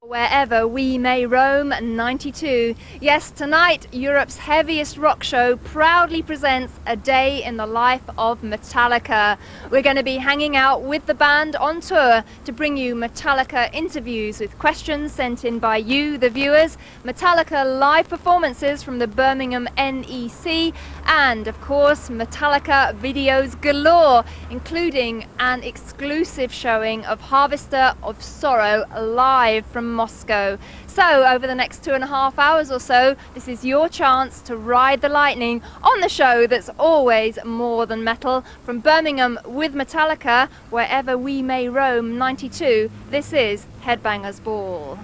Wherever we may roam, 92. Yes, tonight Europe's heaviest rock show proudly presents a day in the life of Metallica. We're going to be hanging out with the band on tour to bring you Metallica interviews with questions sent in by you, the viewers, Metallica live performances from the Birmingham NEC, and of course Metallica videos galore, including an exclusive showing of Harvester of Sorrow live from Moscow. So over the next 2.5 hours or so, this is your chance to ride the lightning on the show that's always more than metal. From Birmingham with Metallica, wherever we may roam, 92, this is Headbangers Ball.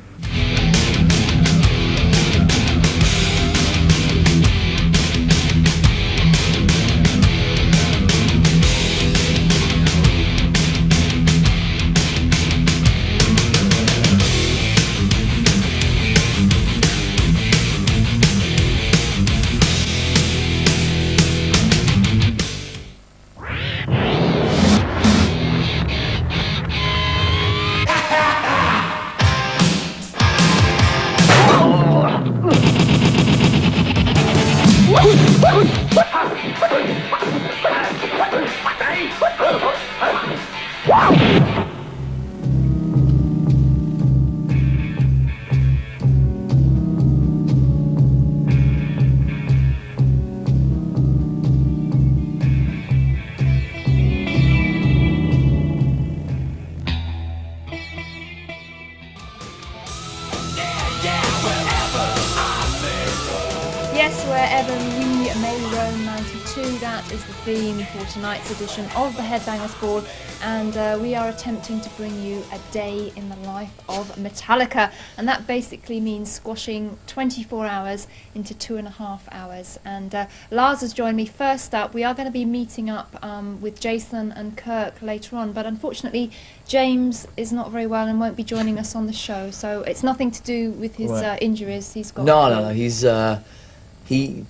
Yes, wherever we may roam, 92, that is the theme for tonight's edition of the Headbangers Ball, and we are attempting to bring you a day in the life of Metallica, and that basically means squashing 24 hours into 2.5 hours. And Lars has joined me first up. We are going to be meeting up with Jason and Kirk later on, but unfortunately James is not very well and won't be joining us on the show, so it's nothing to do with his injuries. He's got no, he's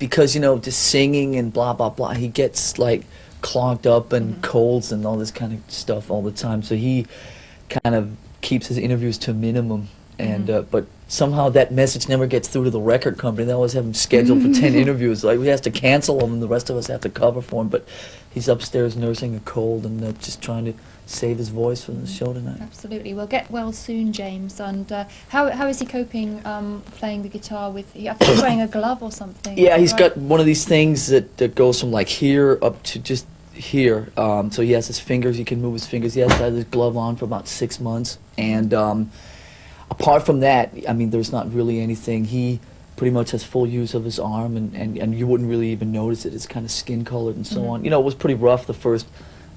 because, you know, just singing and blah blah blah, he gets like clogged up and colds and all this kind of stuff all the time, so he kind of keeps his interviews to a minimum, and but somehow that message never gets through to the record company. They always have him scheduled for 10 interviews, like we have to cancel them and the rest of us have to cover for him, but he's upstairs nursing a cold and just trying to save his voice for the show tonight. Absolutely. Well, get well soon, James. And how is he coping playing the guitar with, I think he's wearing a glove or something? Yeah, he's got one of these things that goes from like here up to just here. So he has his fingers, he can move his fingers. He has had his glove on for about 6 months. And apart from that, I mean, there's not really anything. He pretty much has full use of his arm, and you wouldn't really even notice it. It's kind of skin colored and so on. You know, it was pretty rough the first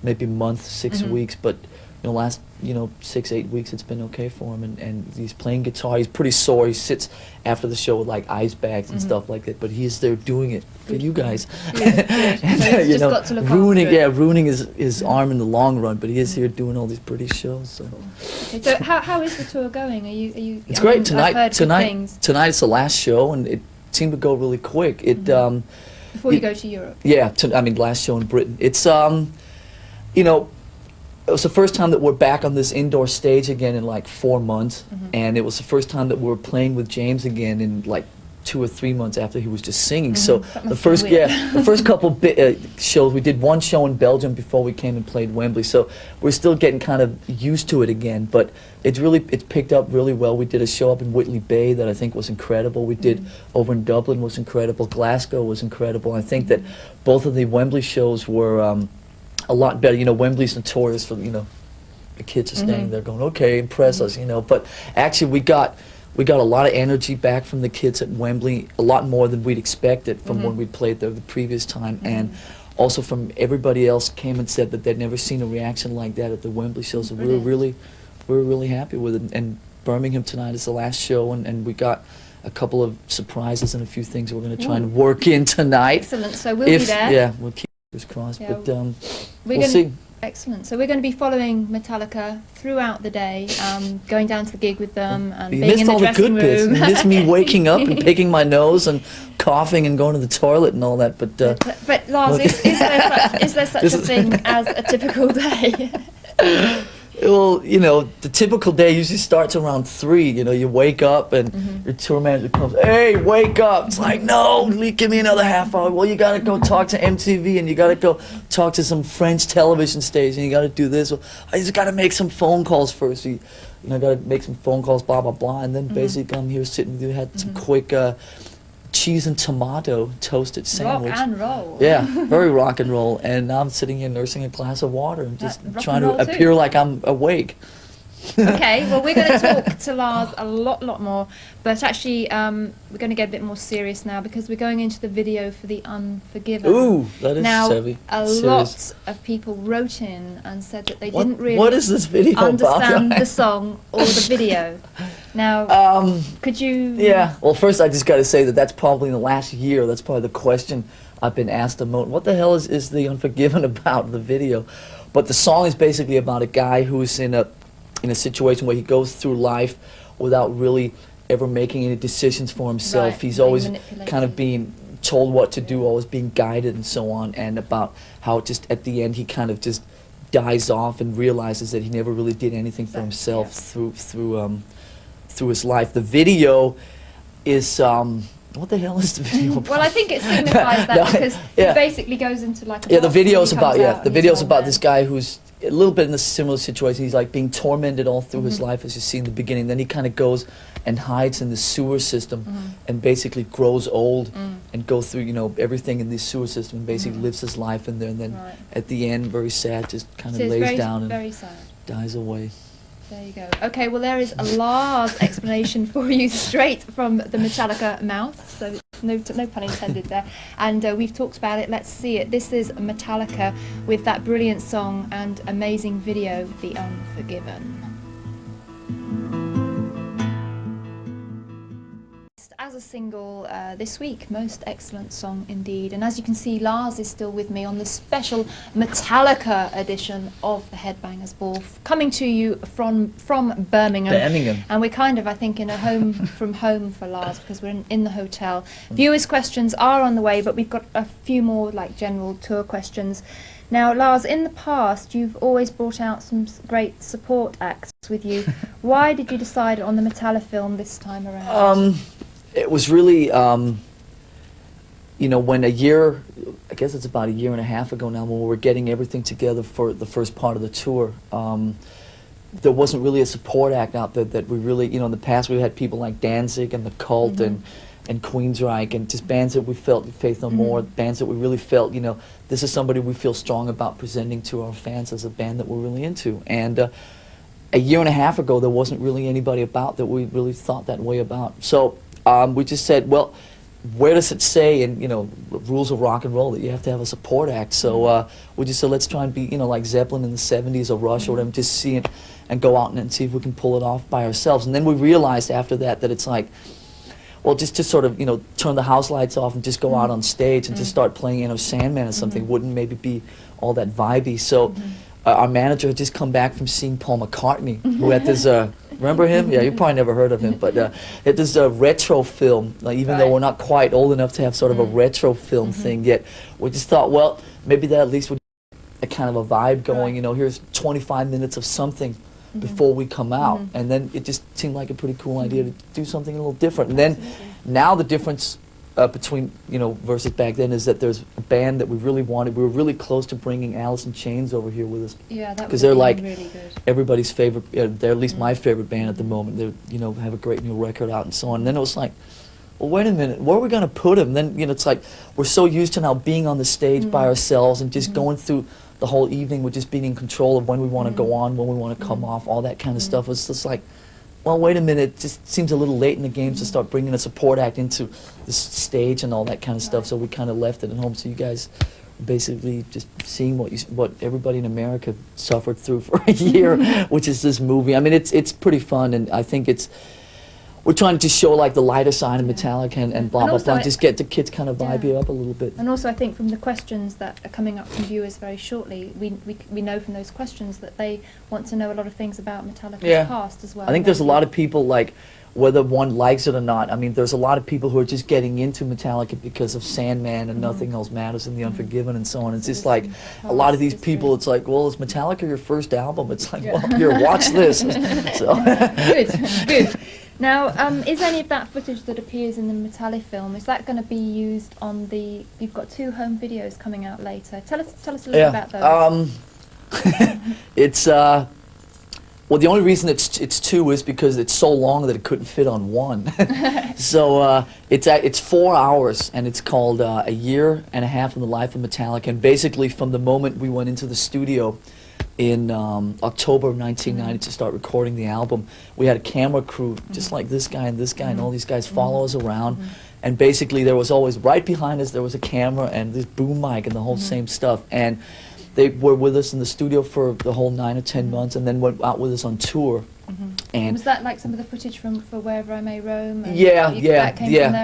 maybe month, 6 weeks, but you know, last 6-8 weeks it's been okay for him, and he's playing guitar. He's pretty sore. He sits after the show with like ice bags and stuff like that, but he's there doing it for you guys. And, so you know, got to look ruining his arm in the long run, but he is here doing all these pretty shows. So, okay, so how is the tour going? Are you? It's great tonight. Tonight's the last show, and it seemed to go really quick. It before you go to Europe. Yeah, I mean, last show in Britain. It's you know, it was the first time that we're back on this indoor stage again in like 4 months, and it was the first time that we were playing with James again in like 2 or 3 months after he was just singing. So the first couple shows, we did one show in Belgium before we came and played Wembley. So we're still getting kind of used to it again, but it's picked up really well. We did a show up in Whitley Bay that I think was incredible. We did over in Dublin was incredible. Glasgow was incredible. I think that both of the Wembley shows were a lot better. You know, Wembley's notorious for, you know, the kids are standing there going, okay, impress us, you know, but actually we got a lot of energy back from the kids at Wembley, a lot more than we'd expected from when we'd played there the previous time, and also from everybody else came and said that they'd never seen a reaction like that at the Wembley shows, so we were really happy with it. And Birmingham tonight is the last show, and we got a couple of surprises and a few things we're going to try and work in tonight. Excellent, so we'll be there. Yeah, we'll keep crossed, yeah, but we'll see. Excellent. So we're going to be following Metallica throughout the day, going down to the gig with them and being in the dressing room. You missed me waking up and picking my nose and coughing and going to the toilet and all that. But Lars, is there such a thing as a typical day? Well, you know, the typical day usually starts around 3. You know, you wake up and your tour manager comes, hey, wake up. It's like, no, give me another half hour. Well, you got to go talk to MTV and you got to go talk to some French television station. You got to do this. Well, I just got to make some phone calls first. You know, got to make some phone calls, blah, blah, blah. And then basically I'm here sitting with you, had some quick cheese and tomato toasted sandwich. Rock and roll. Yeah, very rock and roll. And now I'm sitting here nursing a glass of water and just trying to too. appear like I'm awake. Okay, well we're going to talk to Lars a lot more, but actually we're going to get a bit more serious now because we're going into the video for The Unforgiven. Ooh, that is now, heavy. A lot of people wrote in and said that they didn't really what is this video understand about? the song or the video. Now, could you... Yeah, well first I just got to say that that's probably in the last year, that's probably the question I've been asked the most. What the hell is The Unforgiven about, the video? But the song is basically about a guy who's in a situation where he goes through life without really ever making any decisions for himself. Right, he's always manipulated. kind of being told what to do, always being guided and so on, and about how just at the end he kind of just dies off and realizes that he never really did anything for himself through his life. The video is what the hell is the video about? Well, I think it signifies that because it basically goes into like a the video's about the video's about this this guy who's a little bit in a similar situation. He's like being tormented all through his life, as you see in the beginning. Then he kind of goes and hides in the sewer system and basically grows old and goes through, you know, everything in this sewer system and basically lives his life in there. And then at the end, very sad, just kind of lays down and dies away. There you go. Okay, well there is a Lars explanation for you straight from the Metallica mouth, so no pun intended there. And we've talked about it, let's see it. This is Metallica with that brilliant song and amazing video, The Unforgiven. As a single this week, most excellent song indeed. And as you can see, Lars is still with me on this special Metallica edition of the Headbangers Ball, coming to you from Birmingham. And we're kind of, I think, in a home from home for Lars because we're in the hotel. Viewers' questions are on the way, but we've got a few more like general tour questions. Now, Lars, in the past, you've always brought out some great support acts with you. Why did you decide on the Metallica film this time around? It was really, you know, when I guess it's about a year and a half ago now, when we were getting everything together for the first part of the tour, there wasn't really a support act out there that we really, you know, in the past we had people like Danzig and The Cult and Queensryche and just bands that we felt, Faith No More, bands that we really felt, you know, this is somebody we feel strong about presenting to our fans as a band that we're really into. And a year and a half ago, there wasn't really anybody about that we really thought that way about. So we just said, well, where does it say in, you know, rules of rock and roll that you have to have a support act? So we just said, let's try and be, you know, like Zeppelin in the 70s or Rush or whatever, just see it and go out and see if we can pull it off by ourselves. And then we realized after that that it's like, well, just to sort of, you know, turn the house lights off and just go out on stage and just start playing, you know, Sandman or something wouldn't maybe be all that vibey. So our manager had just come back from seeing Paul McCartney, who had this, remember him? Yeah, you probably never heard of him, but had this retro film, like, even though we're not quite old enough to have sort of a retro film thing yet, we just thought, well, maybe that at least would a kind of a vibe going, you know, here's 25 minutes of something before we come out. And then it just seemed like a pretty cool idea to do something a little different. And then now the difference between, you know, versus back then is that there's a band that we really wanted. We were really close to bringing Alice in Chains over here with us. Yeah, that because they're like really good. Everybody's favorite, they're at least my favorite band at the moment. They, you know, have a great new record out and so on. And then it was like, well, wait a minute, where are we going to put him? Then, you know, it's like we're so used to now being on the stage by ourselves and just going through the whole evening with just being in control of when we want to go on, when we want to come off, all that kind of stuff. It's just like, well, wait a minute, it just seems a little late in the game to start bringing a support act into the stage and all that kind of stuff, so we kind of left it at home. So you guys are basically just seeing what everybody in America suffered through for a year, which is this movie. I mean, it's pretty fun, and I think we're trying to show like the lighter side of Metallica and blah, blah, blah, just get the kids kind of vibe you up a little bit. And also I think from the questions that are coming up from viewers very shortly, we know from those questions that they want to know a lot of things about Metallica's past as well. I think there's a lot of people like whether one likes it or not. I mean, there's a lot of people who are just getting into Metallica because of Sandman and Nothing Else Matters and The Unforgiven and so on. It's just like a lot of these people, it's like, well, is Metallica your first album? It's like, well, here, watch this. So. Good, good. Now, is any of that footage that appears in the Metallica film, is that going to be used on the, you've got 2 home videos coming out later. Tell us a little about those. It's, well, the only reason it's 2 is because it's so long that it couldn't fit on 1. So it's 4 hours, and it's called A Year and a Half in the Life of Metallica. And basically, from the moment we went into the studio in October of 1990 to start recording the album, we had a camera crew just like this guy and this guy, and all these guys follow us around. And basically, there was always right behind us there was a camera and this boom mic and the whole same stuff. And they were with us in the studio for the whole 9 or 10 months, and then went out with us on tour. And was that like some of the footage from For Wherever I May Roam? And yeah.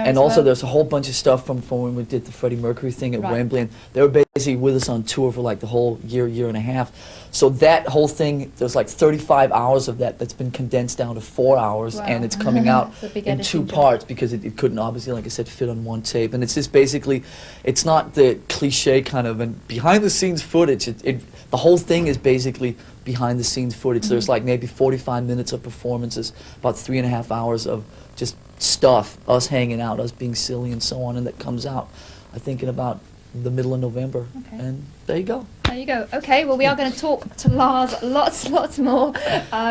And also there's a whole bunch of stuff from when we did the Freddie Mercury thing at Wembley, and they were basically with us on tour for like the whole year and a half. So that whole thing, there's like 35 hours of that that's been condensed down to 4 hours, and it's coming out in 2 parts because it couldn't obviously, like I said, fit on 1 tape. And it's just basically, it's not the cliche kind of and behind the scenes footage. The whole thing is basically behind the scenes footage. There's like maybe 45 minutes of performances, about 3.5 hours of just stuff, us hanging out, us being silly and so on, and that comes out, I think, in about the middle of November. And there you go. There you go. Okay, well, we are going to talk to Lars lots more.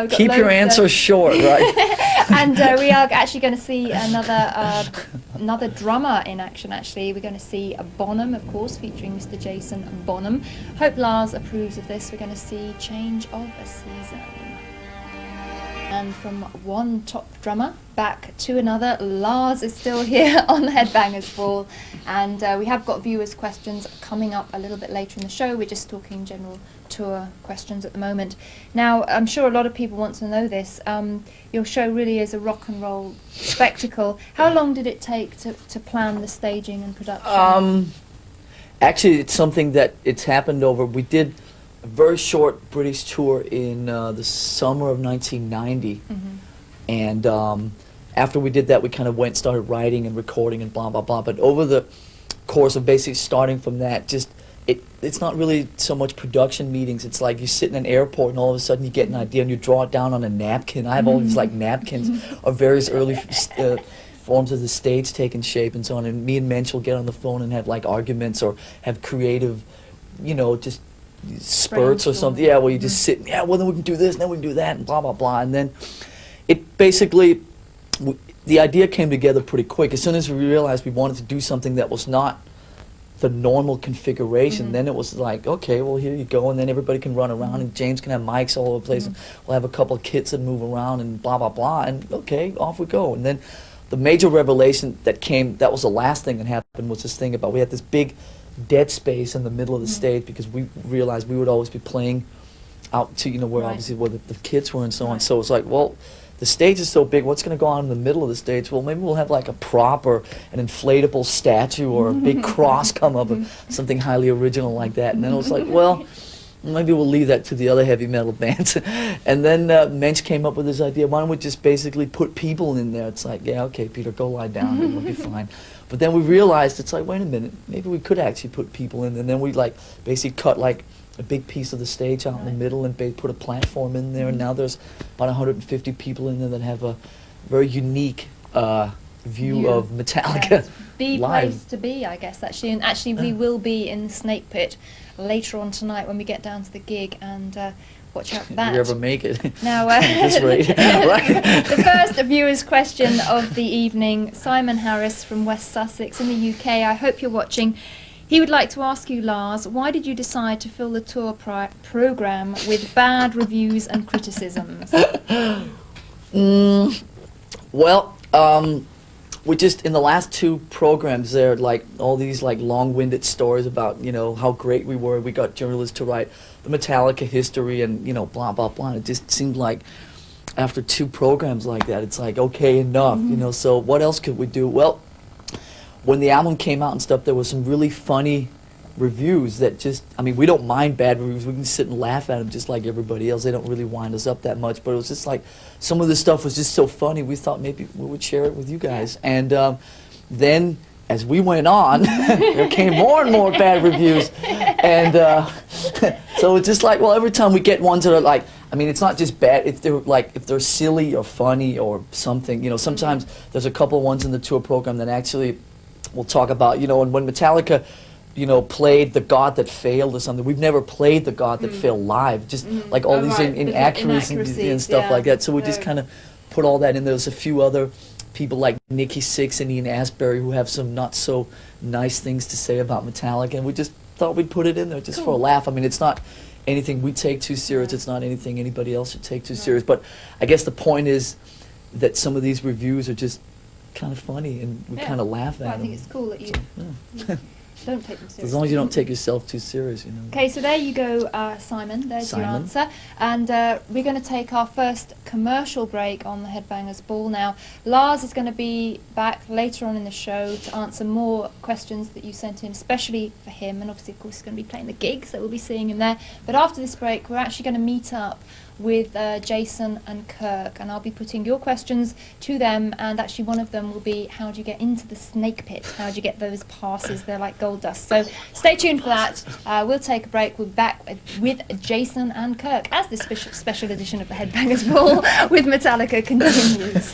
Keep your answers short, right? And we are actually going to see another drummer in action, actually. We're going to see Bonham, of course, featuring Mr. Jason Bonham. Hope Lars approves of this. We're going to see Change of a Season. And from one top drummer back to another, Lars is still here on the Headbangers Ball, and we have got viewers' questions coming up a little bit later in the show. We're just talking general tour questions at the moment. Now, I'm sure a lot of people want to know this. Your show really is a rock and roll spectacle. How long did it take to plan the staging and production? Actually, it's something that it's happened over. We did a very short British tour in the summer of 1990, and after we did that, we kind of went started writing and recording and blah blah blah. But over the course of basically starting from that, just it's not really so much production meetings. It's like you sit in an airport and all of a sudden you get an idea and you draw it down on a napkin. I have all these like napkins of various early forms of the stage taking shape and so on. And me and Mensch will get on the phone and have like arguments or have creative, you know, just spurts or something. Yeah, where you just sit, yeah, well then we can do this, and then we can do that, and blah blah blah. And then it basically, the idea came together pretty quick. As soon as we realized we wanted to do something that was not the normal configuration, then it was like, okay, well here you go, and then everybody can run around, and James can have mics all over the place, and we'll have a couple of kits that move around, and blah blah blah, and okay, off we go. And then the major revelation that came, that was the last thing that happened, was this thing about we had this big dead space in the middle of the stage because we realized we would always be playing out to, you know, where obviously where the kids were and so on. So it's like, well, the stage is so big, what's going to go on in the middle of the stage? Well, maybe we'll have like a prop or an inflatable statue or a big cross come up, or something highly original like that. And then it was like, well, maybe we'll leave that to the other heavy metal bands. And then Mensch came up with this idea, why don't we just basically put people in there? It's like, yeah, okay, Peter, go lie down and we'll be fine. But then we realized, it's like, wait a minute, maybe we could actually put people in. And then we like basically cut like a big piece of the stage out in the middle and put a platform in there. And now there's about 150 people in there that have a very unique view of Metallica the live. place to be, I guess, actually. And actually we will be in the Snake Pit later on tonight when we get down to the gig, and watch out for that. If you ever make it. Now, at this rate. the first viewer's question of the evening, Simon Harris from West Sussex in the UK. I hope you're watching. He would like to ask you, Lars, why did you decide to fill the tour programme with bad reviews and criticisms? Well, we just, in the last 2 programs there, like all these like long-winded stories about, you know, how great we were. We got journalists to write the Metallica history and, you know, blah blah blah. It just seemed like after 2 programs like that, it's like, okay, enough, you know. So what else could we do? Well, when the album came out and stuff, there was some really funny reviews that just, I mean, we don't mind bad reviews. We can sit and laugh at them just like everybody else. They don't really wind us up that much. But it was just like, some of the stuff was just so funny. We thought maybe we would share it with you guys. And then, as we went on, there came more and more bad reviews. And so it's just like, well, every time we get ones that are like, I mean, it's not just bad, if they're silly or funny or something, you know, sometimes there's a couple of ones in the tour program that actually we'll talk about, you know, and when Metallica, you know, played The God That Failed or something, we've never played The God That Failed live, just like all these inaccuracies and stuff like that, so we just kind of put all that in. There's a few other people like Nikki Sixx and Ian Astbury who have some not so nice things to say about Metallica, and we just thought we'd put it in there just for a laugh. I mean, it's not anything we take too serious, it's not anything anybody else should take too serious, but I guess the point is that some of these reviews are just kind of funny and we kind of laugh at them. I think it's cool that you don't take them seriously. As long as you don't take yourself too serious, you know. Okay, so there you go, Simon. There's your answer. And we're going to take our first commercial break on the Headbangers Ball now. Lars is going to be back later on in the show to answer more questions that you sent in, especially for him. And obviously, of course, he's going to be playing the gigs, so we'll be seeing him there. But after this break, we're actually going to meet up with Jason and Kirk, and I'll be putting your questions to them, and actually one of them will be, how do you get into the snake pit? How do you get those passes? They're like gold dust. So stay tuned for that. We'll take a break. We'll be back with Jason and Kirk as this special edition of the Headbangers Ball with Metallica continues.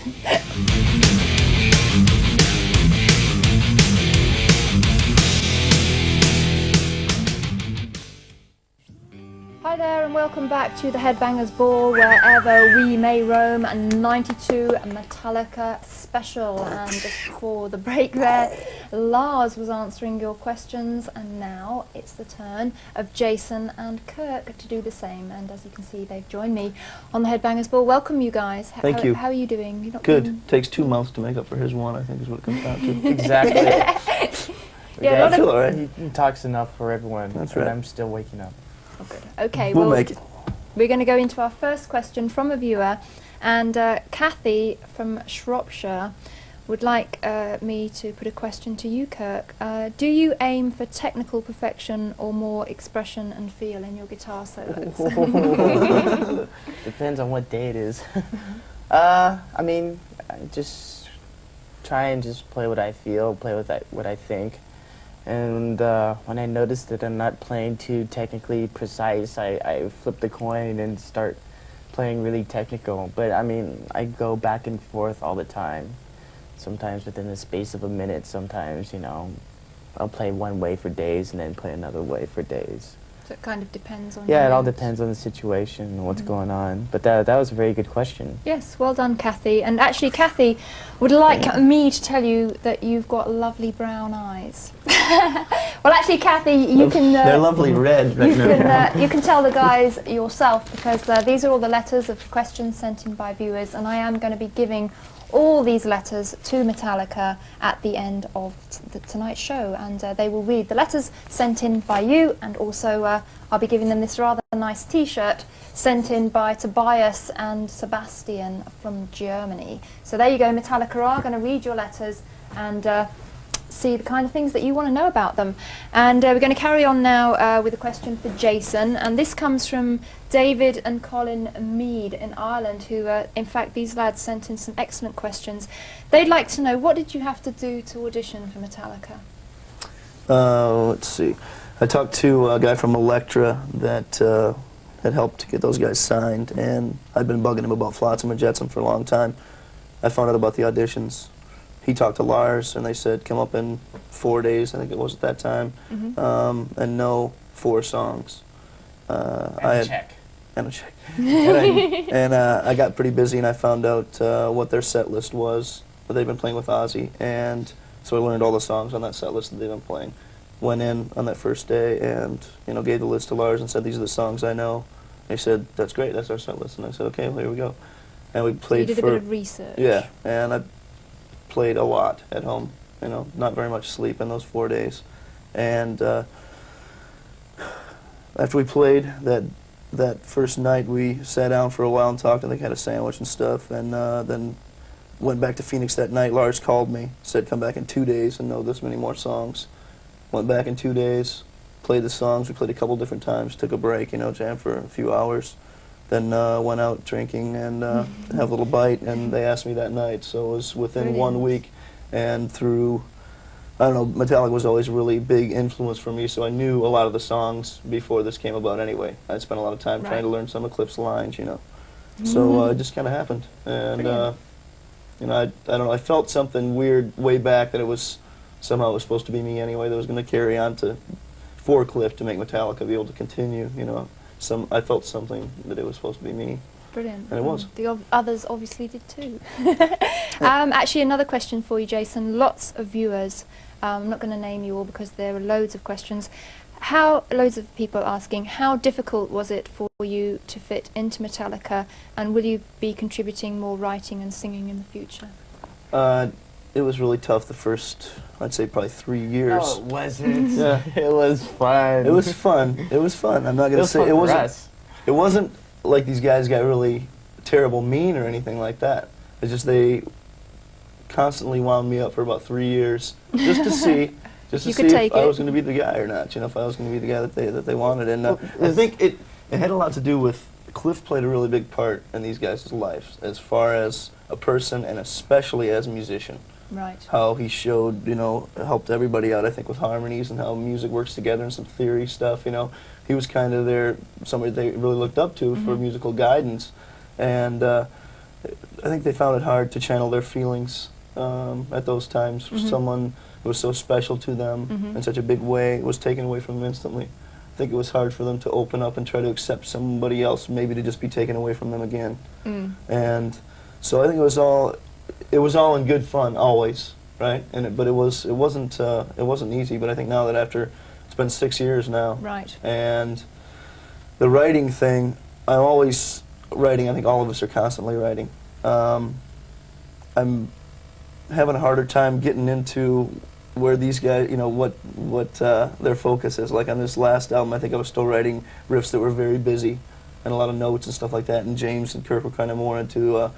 Hi there and welcome back to the Headbangers Ball, wherever we may roam, a 92 Metallica special. And just before the break there, Lars was answering your questions, and now it's the turn of Jason and Kirk to do the same. And as you can see, they've joined me on the Headbangers Ball. Welcome, you guys. Thank you. How are you doing? You're not good. Doing... Takes 2 months to make up for his one, I think is what it comes down to. Exactly. Yeah, I feel all right. He talks enough for everyone. That's right. And I'm still waking up. Oh, good. Okay, we'll well, make it. We're going to go into our first question from a viewer, and Kathy from Shropshire would like me to put a question to you, Kirk. Do you aim for technical perfection or more expression and feel in your guitar solos? Depends on what day it is. I mean, I just try and just play what I feel, play with what I think. And when I notice that I'm not playing too technically precise, I flip the coin and start playing really technical. But I mean, I go back and forth all the time. Sometimes within the space of a minute, sometimes, you know, I'll play one way for days and then play another way for days. So it kind of depends on Yeah, it all depends on the situation and what's going on. But that was a very good question. Yes, well done, Kathy. And actually, Kathy would like me to tell you that you've got lovely brown eyes. Well, actually, Kathy, you can... They're lovely red right now. You can tell the guys yourself, because these are all the letters of questions sent in by viewers, and I am going to be giving all these letters to Metallica at the end of tonight's show, and they will read the letters sent in by you, and also I'll be giving them this rather nice t-shirt sent in by Tobias and Sebastian from Germany. So there you go, Metallica are going to read your letters and see the kind of things that you want to know about them. And we're going to carry on now with a question for Jason, and this comes from David and Colin Mead in Ireland, who in fact these lads sent in some excellent questions. They'd like to know, what did you have to do to audition for Metallica? Let's see. I talked to a guy from Elektra that had helped get those guys signed, and I'd been bugging him about Flotsam and Jetsam for a long time. I found out about the auditions. He talked to Lars, and they said, come up in 4 days, I think it was at that time, and know 4 songs. And a check. And a check. and I got pretty busy, and I found out what their set list was that they've been playing with Ozzy, and so I learned all the songs on that set list that they've been playing. Went in on that first day and, you know, gave the list to Lars and said, these are the songs I know. They said, that's great, that's our set list. And I said, okay, well, here we go. And we played So you did a bit of research. Yeah, and I played a lot at home, you know, not very much sleep in those 4 days. And after we played that first night, we sat down for a while and talked, and they had a sandwich and stuff, and then went back to Phoenix that night. Lars called me, said come back in 2 days and know this many more songs. Went back in 2 days, played the songs. We played a couple different times, took a break, you know, jammed for a few hours, then went out drinking and have a little bite, and they asked me that night. So it was within 1 week, and through, I don't know, Metallica was always a really big influence for me, so I knew a lot of the songs before this came about anyway. I spent a lot of time trying to learn some Eclipse lines, you know. So it just kind of happened. And, you know, I don't know, I felt something weird way back that it was, somehow it was supposed to be me anyway, that was going to carry on to, for Cliff to make Metallica be able to continue, you know. I felt something that it was supposed to be me. Brilliant. And it was. The others obviously did too. Actually, another question for you, Jason. Lots of viewers, I'm not going to name you all because there are loads of questions. Loads of people asking, how difficult was it for you to fit into Metallica, and will you be contributing more writing and singing in the future? It was really tough the first, I'd say probably 3 years. Oh, it wasn't. Yeah. It was fun. It was fun. It was fun. I'm not going to say it wasn't. It wasn't like these guys got really terrible mean or anything like that. It's just they constantly wound me up for about 3 years just to see, if I was going to be the guy or not. You know, if I was going to be the guy that they wanted. And I think it had a lot to do with Cliff played a really big part in these guys' lives as far as a person and especially as a musician. Right. How he showed, you know, helped everybody out, I think, with harmonies and how music works together and some theory stuff, you know. He was kind of somebody they really looked up to for musical guidance. And I think they found it hard to channel their feelings at those times. Someone who was so special to them in such a big way was taken away from them instantly. I think it was hard for them to open up and try to accept somebody else, maybe to just be taken away from them again. And so I think it was all in good fun always, right? But it wasn't easy. But I think now that after it's been 6 years now, right, and the writing thing, I'm always writing. I think all of us are constantly writing. I'm having a harder time getting into where these guys, you know, what their focus is. Like on this last album, I think I was still writing riffs that were very busy, and a lot of notes and stuff like that. And James and Kirk were kind of more into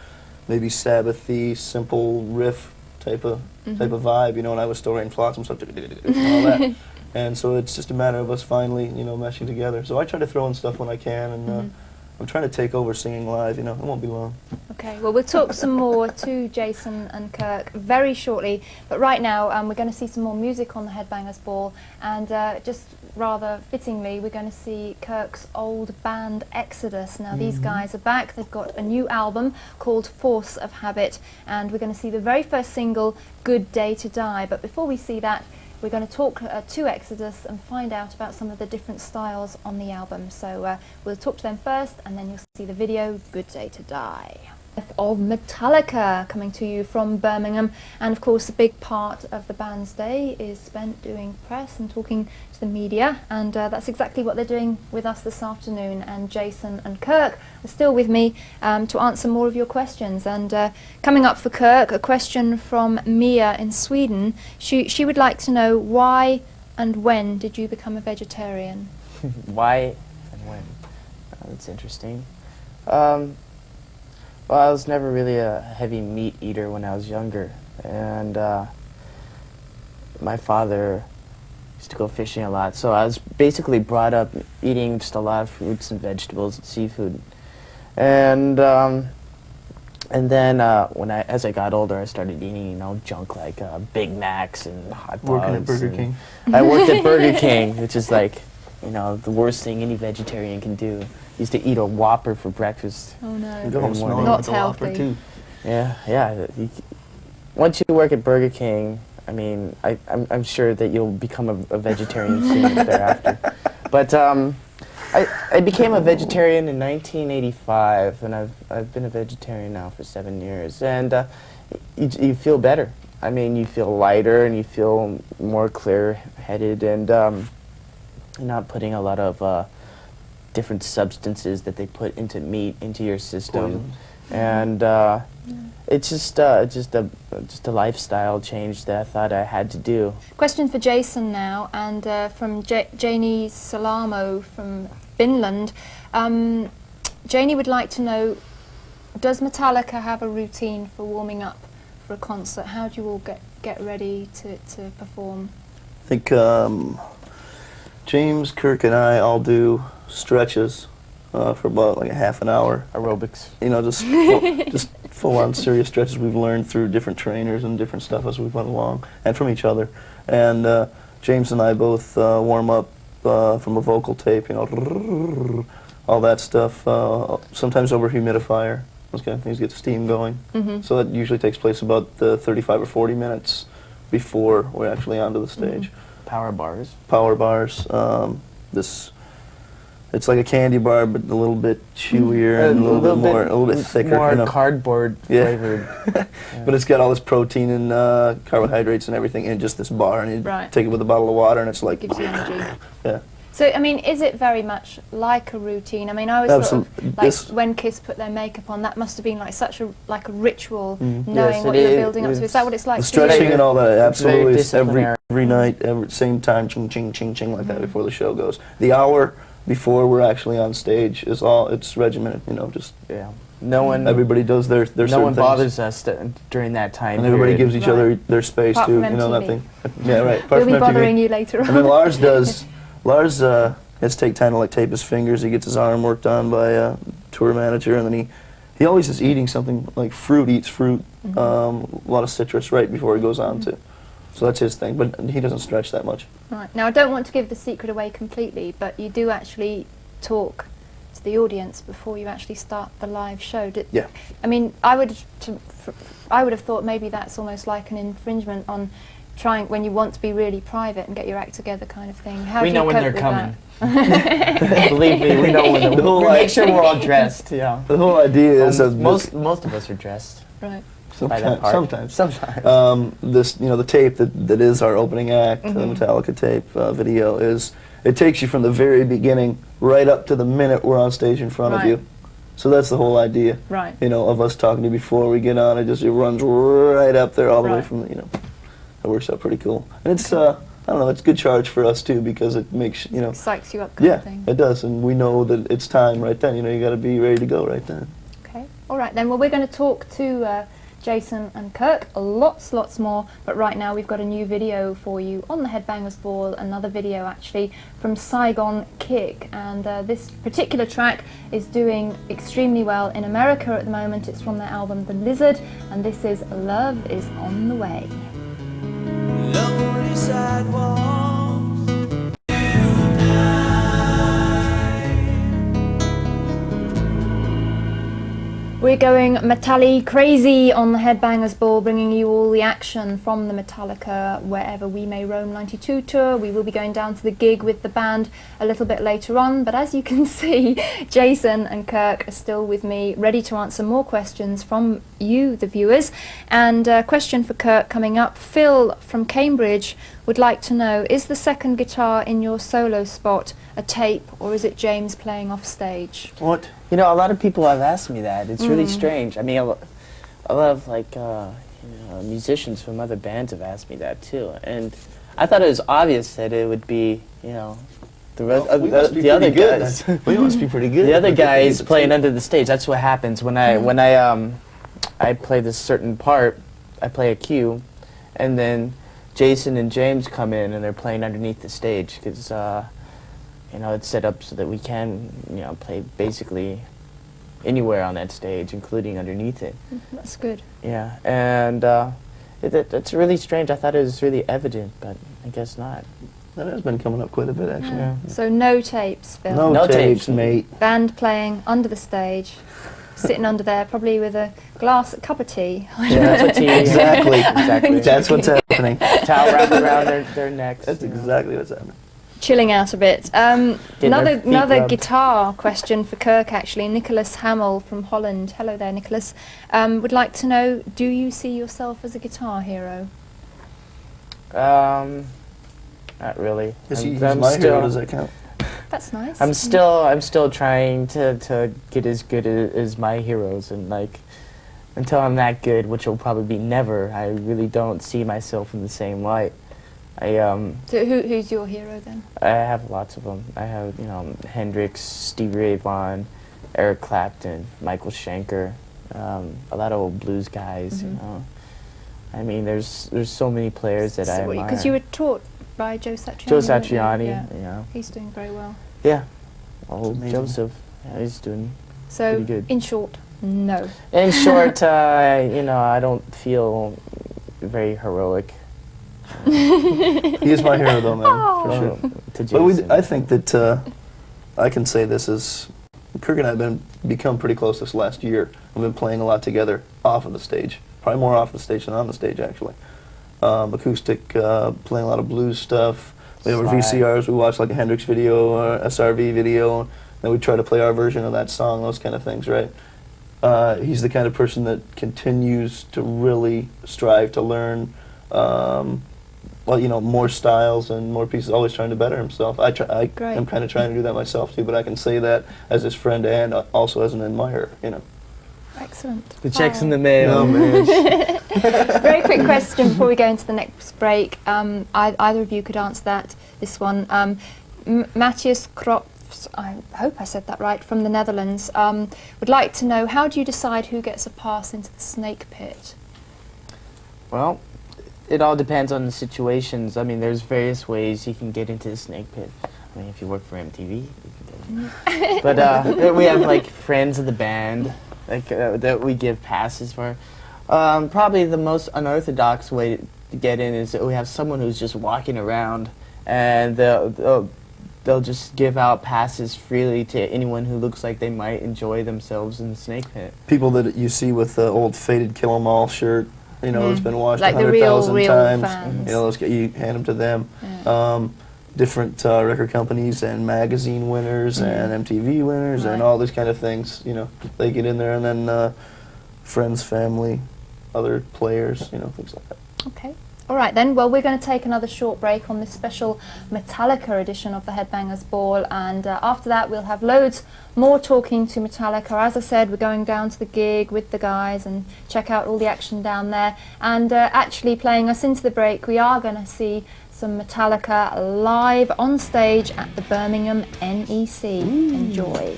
maybe Sabbathy, simple riff type of vibe, you know, and I was still writing flotsam stuff and all that. And so it's just a matter of us finally, you know, meshing together. So I try to throw in stuff when I can, and I'm trying to take over singing live, you know, it won't be long. Okay, well, we'll talk some more to Jason and Kirk very shortly, but right now we're going to see some more music on the Headbangers Ball, and just rather fittingly, we're going to see Kirk's old band Exodus. Now, these guys are back. They've got a new album called Force of Habit, and we're going to see the very first single, Good Day to Die. But before we see that, we're going to talk to Exodus and find out about some of the different styles on the album. So we'll talk to them first, and then you'll see the video, Good Day to Die. Of Metallica, coming to you from Birmingham, and of course a big part of the band's day is spent doing press and talking to the media, and that's exactly what they're doing with us this afternoon. And Jason and Kirk are still with me to answer more of your questions. And coming up for Kirk, a question from Mia in Sweden. She would like to know, why and when did you become a vegetarian? Why and when? That's interesting. Well, I was never really a heavy meat eater when I was younger, and my father used to go fishing a lot, so I was basically brought up eating just a lot of fruits and vegetables and seafood. And then as I got older, I started eating, you know, junk like Big Macs and hot dogs. Working at Burger King. I worked at Burger King, which is like, you know, the worst thing any vegetarian can do. Used to eat a Whopper for breakfast. Oh no, Go home smelling not like a Whopper healthy. too. Yeah. Once you work at Burger King, I mean, I'm sure that you'll become a vegetarian soon thereafter. But I became a vegetarian in 1985, and I've been a vegetarian now for 7 years, and you feel better. I mean, you feel lighter and you feel more clear-headed, and you're not putting a lot of different substances that they put into meat into your system. And it's just a lifestyle change that I thought I had to do. Question for Jason now, and from Janie Salamo from Finland. Janie would like to know, does Metallica have a routine for warming up for a concert? How do you all get ready to perform? I think James, Kirk, and I all do stretches for about like a half an hour. Aerobics. You know, just full-on serious stretches we've learned through different trainers and different stuff as we've went along, and from each other. And James and I both warm up from a vocal tape, you know, all that stuff. Sometimes over humidifier. Those kind of things get steam going. So that usually takes place about 35 or 40 minutes before we're actually onto the stage. Power bars. Power bars. It's like a candy bar, but a little bit chewier and a little bit thicker. More you know? cardboard flavored. But it's got all this protein and carbohydrates and everything in just this bar, and you take it with a bottle of water, and it's like gives you energy. Yeah. So, I mean, is it very much like a routine? I mean, I was sort of, like, when Kiss put their makeup on, that must have been like such a ritual, knowing what you're building up to. Is that what it's like? The stretching and all that, absolutely. It's disciplinary. every night, same time, ching, ching, ching, ching, like that before the show goes. The hour before we're actually on stage is it's regimented, you know, just no one. Everybody does their no one things. bothers us during that time. And everybody gives each other their space Apart too, from you know, MTV. nothing. Yeah, right. We'll be bothering you later on. And then Lars does. Lars has to take time to like tape his fingers. He gets his arm worked on by a tour manager, and then he always is eating something like fruit. Eats fruit, a lot of citrus right before he goes on to. So that's his thing, but he doesn't stretch that much. Right. Now, I don't want to give the secret away completely, but you do actually talk to the audience before you actually start the live show. Yeah. I mean, I would have thought maybe that's almost like an infringement on trying when you want to be really private and get your act together, kind of thing. How we do know you when cope they're with coming. that? Believe me, we know when they're coming. We make sure we're all dressed. Yeah. The whole idea is that most of us are dressed. Right. Sometimes. Sometimes. The tape that is our opening act, the Metallica tape video, it takes you from the very beginning right up to the minute we're on stage in front of you. So that's the whole idea. Right. You know, of us talking to you before we get on. It runs right up there all the way from it works out pretty cool. And it's I don't know, it's a good charge for us too, because it makes psychs you up, kind of thing. It does, and we know that it's time right then. You know, you got to be ready to go right then. Okay. All right then. Well, we're going to talk to Jason and Kirk lots more, but right now we've got a new video for you on the Headbangers Ball, another video actually from Saigon Kick, and this particular track is doing extremely well in America at the moment. It's from their album The Lizard, and this is Love Is On The Way. Lonely sidewalks. We're going Metallica crazy on the Headbangers Ball, bringing you all the action from the Metallica Wherever We May Roam 92 tour. We will be going down to the gig with the band a little bit later on, but as you can see, Jason and Kirk are still with me, ready to answer more questions from you, the viewers. And a question for Kirk coming up. Phil from Cambridge would like to know, is the second guitar in your solo spot a tape, or is it James playing off stage? What? You know, a lot of people have asked me that. It's really strange. I mean, a lot of musicians from other bands have asked me that too, and I thought it was obvious that it would be, the other guys. We must be pretty good. The other guys playing under the stage. That's what happens when I play this certain part. I play a cue, and then Jason and James come in and they're playing underneath the stage because. It's set up so that we can, play basically anywhere on that stage, including underneath it. That's good. Yeah, and that's really strange. I thought it was really evident, but I guess not. That has been coming up quite a bit, actually. Yeah. So no tapes, Phil. No tapes, mate. Band playing under the stage, sitting under there, probably with a cup of tea. Exactly. That's what's happening. Towel wrapped around their necks. That's exactly what's happening. Chilling out a bit. Another rubbed. guitar question for Kirk, actually. Nicholas Hamill from Holland. Hello there, Nicholas. Would like to know, do you see yourself as a guitar hero? Not really. He's my hero, does that count? That's nice. I'm still trying to get as good as my heroes, and until I'm that good, which will probably be never, I really don't see myself in the same light. So who's your hero then? I have lots of them. I have, Hendrix, Stevie Ray Vaughan, Eric Clapton, Michael Schenker, a lot of old blues guys, I mean, there's so many players that I admire. Because you were taught by Joe Satriani. Joe Satriani, Yeah. yeah. He's doing very well. Yeah. Oh, amazing. Joseph, yeah, he's doing So, pretty good. in short, no. In short, you know, I don't feel very heroic. He is my hero, though, man, Oh. for sure. To But Jason. I think that I can say this is Kirk and I have become pretty close this last year. We've been playing a lot together off of the stage, probably more off the stage than on the stage, actually. Acoustic, playing a lot of blues stuff. We have our Slide. VCRs. We watch like a Hendrix video or SRV video. Then we try to play our version of that song, those kind of things, right? He's the kind of person that continues to really strive to learn, well, you know, more styles and more pieces, always trying to better himself. I Great. am kind of trying to do that myself too, but I can say that as his friend and also as an admirer, you know. Excellent. The check's in the Oh, mail. man. Very quick question before we go into the next break. Either of you could answer that. This one. Matthias Kropfs, I hope I said that right, from the Netherlands, would like to know, how do you decide who gets a pass into the snake pit? Well, it all depends on the situations. I mean, there's various ways you can get into the snake pit. I mean, if you work for MTV, you can get in. But we have like friends of the band like that we give passes for. Probably the most unorthodox way to get in is that we have someone who's just walking around, and they'll just give out passes freely to anyone who looks like they might enjoy themselves in the snake pit. People that you see with the old faded Kill 'Em All shirt, you know, it's been washed Like the 100,000 real times. fans. You know, you hand them to them. Yeah. Different record companies and magazine winners and MTV winners and Right. all these kind of things. You know, they get in there, and then friends, family, other players, you know, things like that. Okay. All right then. Well, we're going to take another short break on this special Metallica edition of the Headbangers Ball, and after that we'll have loads more talking to Metallica. As I said, we're going down to the gig with the guys and check out all the action down there. And actually playing us into the break, we are going to see some Metallica live on stage at the Birmingham NEC. Enjoy.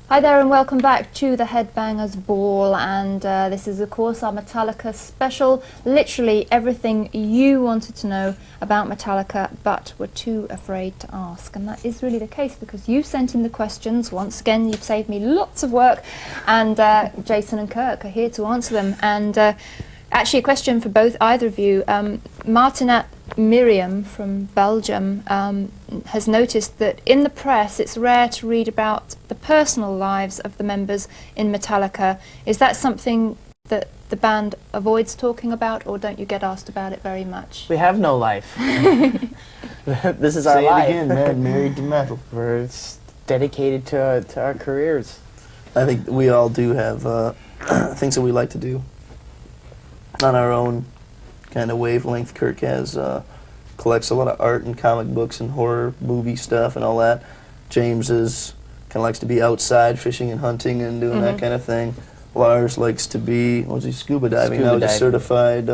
Hi there and welcome back to the Headbangers Ball, and this is of course our Metallica special. Literally everything you wanted to know about Metallica but were too afraid to ask, and that is really the case because you sent in the questions. Once again, you've saved me lots of work, and Jason and Kirk are here to answer them. And actually a question for either of you. Martinat Miriam from Belgium has noticed that in the press it's rare to read about the personal lives of the members in Metallica. Is that something that the band avoids talking about, or don't you get asked about it very much? We have no life. This is our Say life. it again, man. Married to metal. We're dedicated to our careers. I think we all do have things that we like to do on our own kind of wavelength. Kirk has collects a lot of art and comic books and horror movie stuff and all that. James is kind of likes to be outside fishing and hunting and doing that kind of thing. Lars likes to be, what's he, scuba diving now, just certified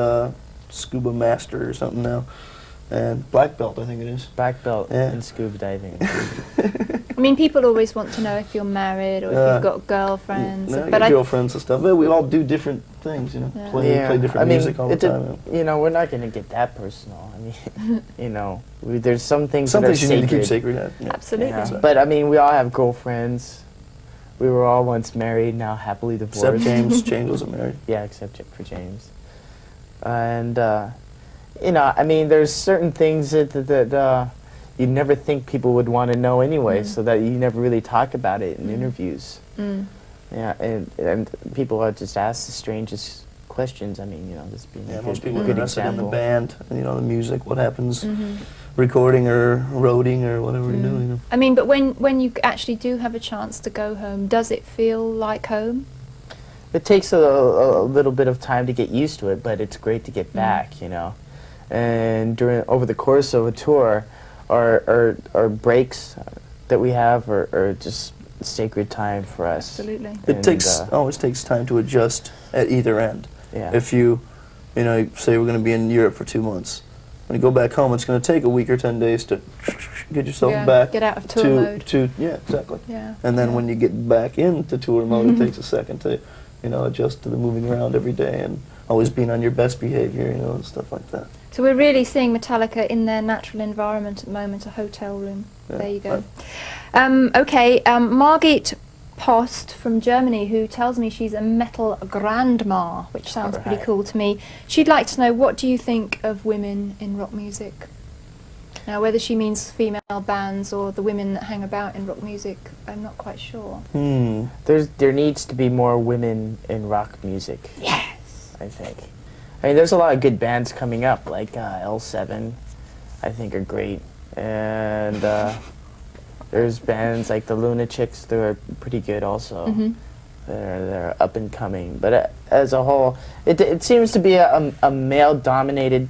scuba master or something now. And black belt, I think it is. Black belt in scuba diving. I mean, people always want to know if you're married or if you've got girlfriends. Yeah, but girlfriends and stuff. But we all do different things, you know. Play different music all the time. You know, we're not going to get that personal. I mean, you know, there's some things some that things are you sacred. need to keep sacred. Yeah. Absolutely. Yeah. But I mean, we all have girlfriends. We were all once married, now happily divorced. Except James. James wasn't married. Yeah, except for James. And you know, I mean, there's certain things that you'd never think people would want to know anyway, so that you never really talk about it in interviews. Yeah, and people are just ask the strangest questions. I mean, you know, this being most people are good interested in the example. band, and, you know, the music, what happens, recording or roading or whatever you're doing. You know. I mean, but when you actually do have a chance to go home, does it feel like home? It takes a little bit of time to get used to it, but it's great to get back, you know. And over the course of a tour, our breaks that we have are just sacred time for us. Absolutely. It always takes time to adjust at either end. Yeah. If you know, say we're going to be in Europe for 2 months, when you go back home, it's going to take a week or 10 days to get yourself back. Get out of tour mode. Yeah, exactly. Yeah. And then when you get back into tour mode, it takes a second to, you know, adjust to the moving around every day and always being on your best behavior, you know, and stuff like that. So we're really seeing Metallica in their natural environment at the moment, a hotel room. Yeah. There you go. Okay, Margit Post from Germany, who tells me she's a metal grandma, which sounds pretty cool to me. She'd like to know, what do you think of women in rock music? Now, whether she means female bands or the women that hang about in rock music, I'm not quite sure. There needs to be more women in rock music. Yes! I think. I mean, there's a lot of good bands coming up, like L7, I think are great. And there's bands like the Lunatics that are pretty good also. They're up and coming. But as a whole, it seems to be a male-dominated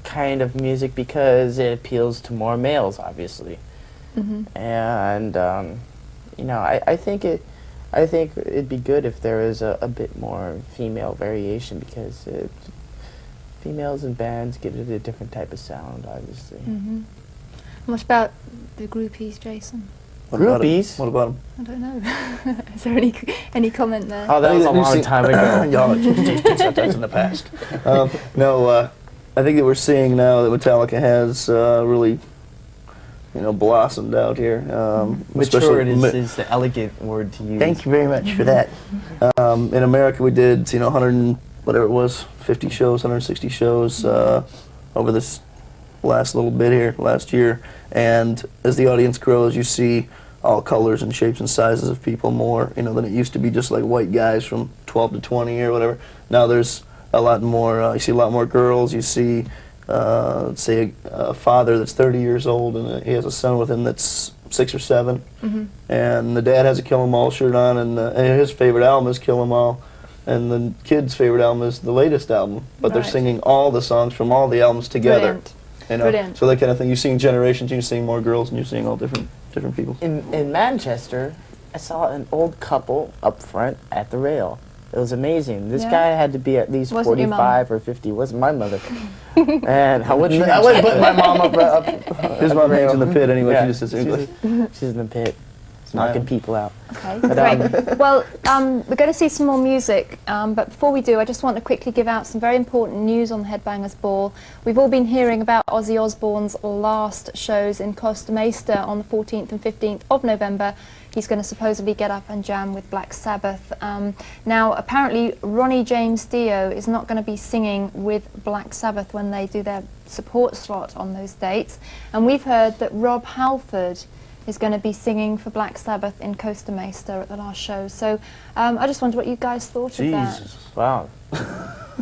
kind of music because it appeals to more males, obviously. And you know, I think it'd be good if there was a bit more female variation, because females in bands give it a different type of sound, obviously. What about the groupies, Jason? Groupies? What about them? I don't know. Is there any comment there? Oh, that was a long time ago. That's in the past. No, I think that we're seeing now that Metallica has really, you know, blossomed out here. Matured is the elegant word to use. Thank you very much for that. In America, we did, you know, 100 and whatever it was, 50 shows, 160 shows over this last little bit here, last year. And as the audience grows, you see all colors and shapes and sizes of people more, you know, than it used to be just like white guys from 12 to 20 or whatever. Now there's a lot more, you see a lot more girls. You see, let's say, a father that's 30 years old and he has a son with him that's 6 or 7. And the dad has a Kill 'Em All shirt on, and his favorite album is Kill 'Em All. And the kid's favorite album is the latest album, but they're singing all the songs from all the albums together. Brilliant. You know? Brilliant. So that kind of thing. You're seeing generations, you're seeing more girls, and you're seeing all different people. In Manchester, I saw an old couple up front at the rail. It was amazing. This guy had to be at least Wasn't your 45 or 50. Wasn't my mother. And I wouldn't put my mom up His mom hangs in the pit anyway. Yeah, She just sits in she's in the pit, knocking people out. Okay, But, great. Well, we're going to see some more music, but before we do, I just want to quickly give out some very important news on the Headbangers Ball. We've all been hearing about Ozzy Osbourne's last shows in Costa Mesa on the 14th and 15th of November. He's going to supposedly get up and jam with Black Sabbath. Now, apparently, Ronnie James Dio is not going to be singing with Black Sabbath when they do their support slot on those dates. And we've heard that Rob Halford is going to be singing for Black Sabbath in Costa Mesa at the last show. So I just wondered what you guys thought of that. Jesus. Wow,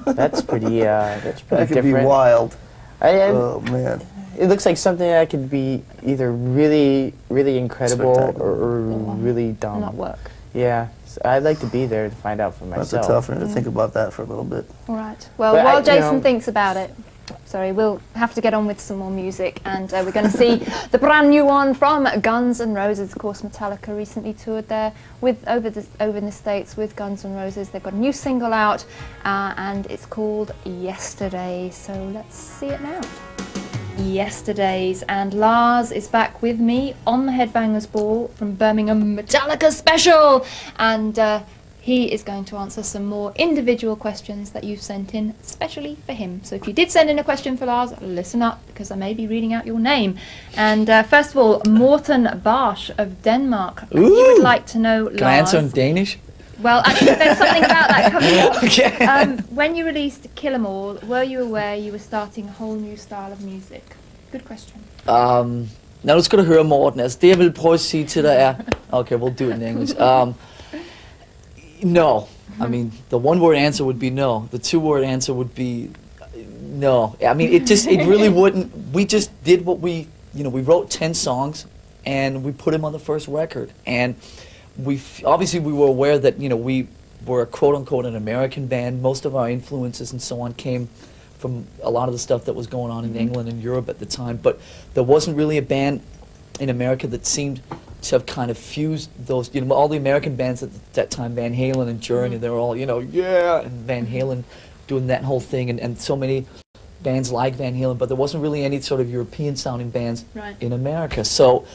that's pretty That could different. be wild. Oh man. It looks like something that could be either really incredible or really dumb. Not work. Yeah, so I'd like to be there to find out for myself. That's a tough one to think about that for a little bit. All right. Well, But while you Jason know- thinks about it, sorry, we'll have to get on with some more music, and we're going to see the brand new one from Guns N' Roses. Of course, Metallica recently toured there over in the States with Guns N' Roses. They've got a new single out, and it's called Yesterday. So let's see it now. Yesterdays, and Lars is back with me on the Headbangers Ball from Birmingham Metallica special, and he is going to answer some more individual questions that you've sent in especially for him. So if you did send in a question for Lars, listen up, because I may be reading out your name. And first of all, Morten Barsch of Denmark. He would like to know, Lars. Can I answer in Danish? Well, actually, there's something about that coming up. Okay. When you released Kill 'Em All, were you aware you were starting a whole new style of music? Good question. Now, du skal du høre, Morten. Altså, det jeg vil prøve at sige til dig er... Okay, we'll do it in English. No. I mean, the one-word answer would be no. The two-word answer would be no. I mean, it really wouldn't... We just did what we... we wrote 10 songs, and we put them on the first record. And obviously we were aware that, we were a quote-unquote an American band. Most of our influences and so on came from a lot of the stuff that was going on in England and Europe at the time, but there wasn't really a band in America that seemed to have kind of fused those, all the American bands at that time, Van Halen and Journey, they were all, yeah, and Van Halen doing that whole thing, and so many bands like Van Halen, but there wasn't really any sort of European-sounding bands in America. So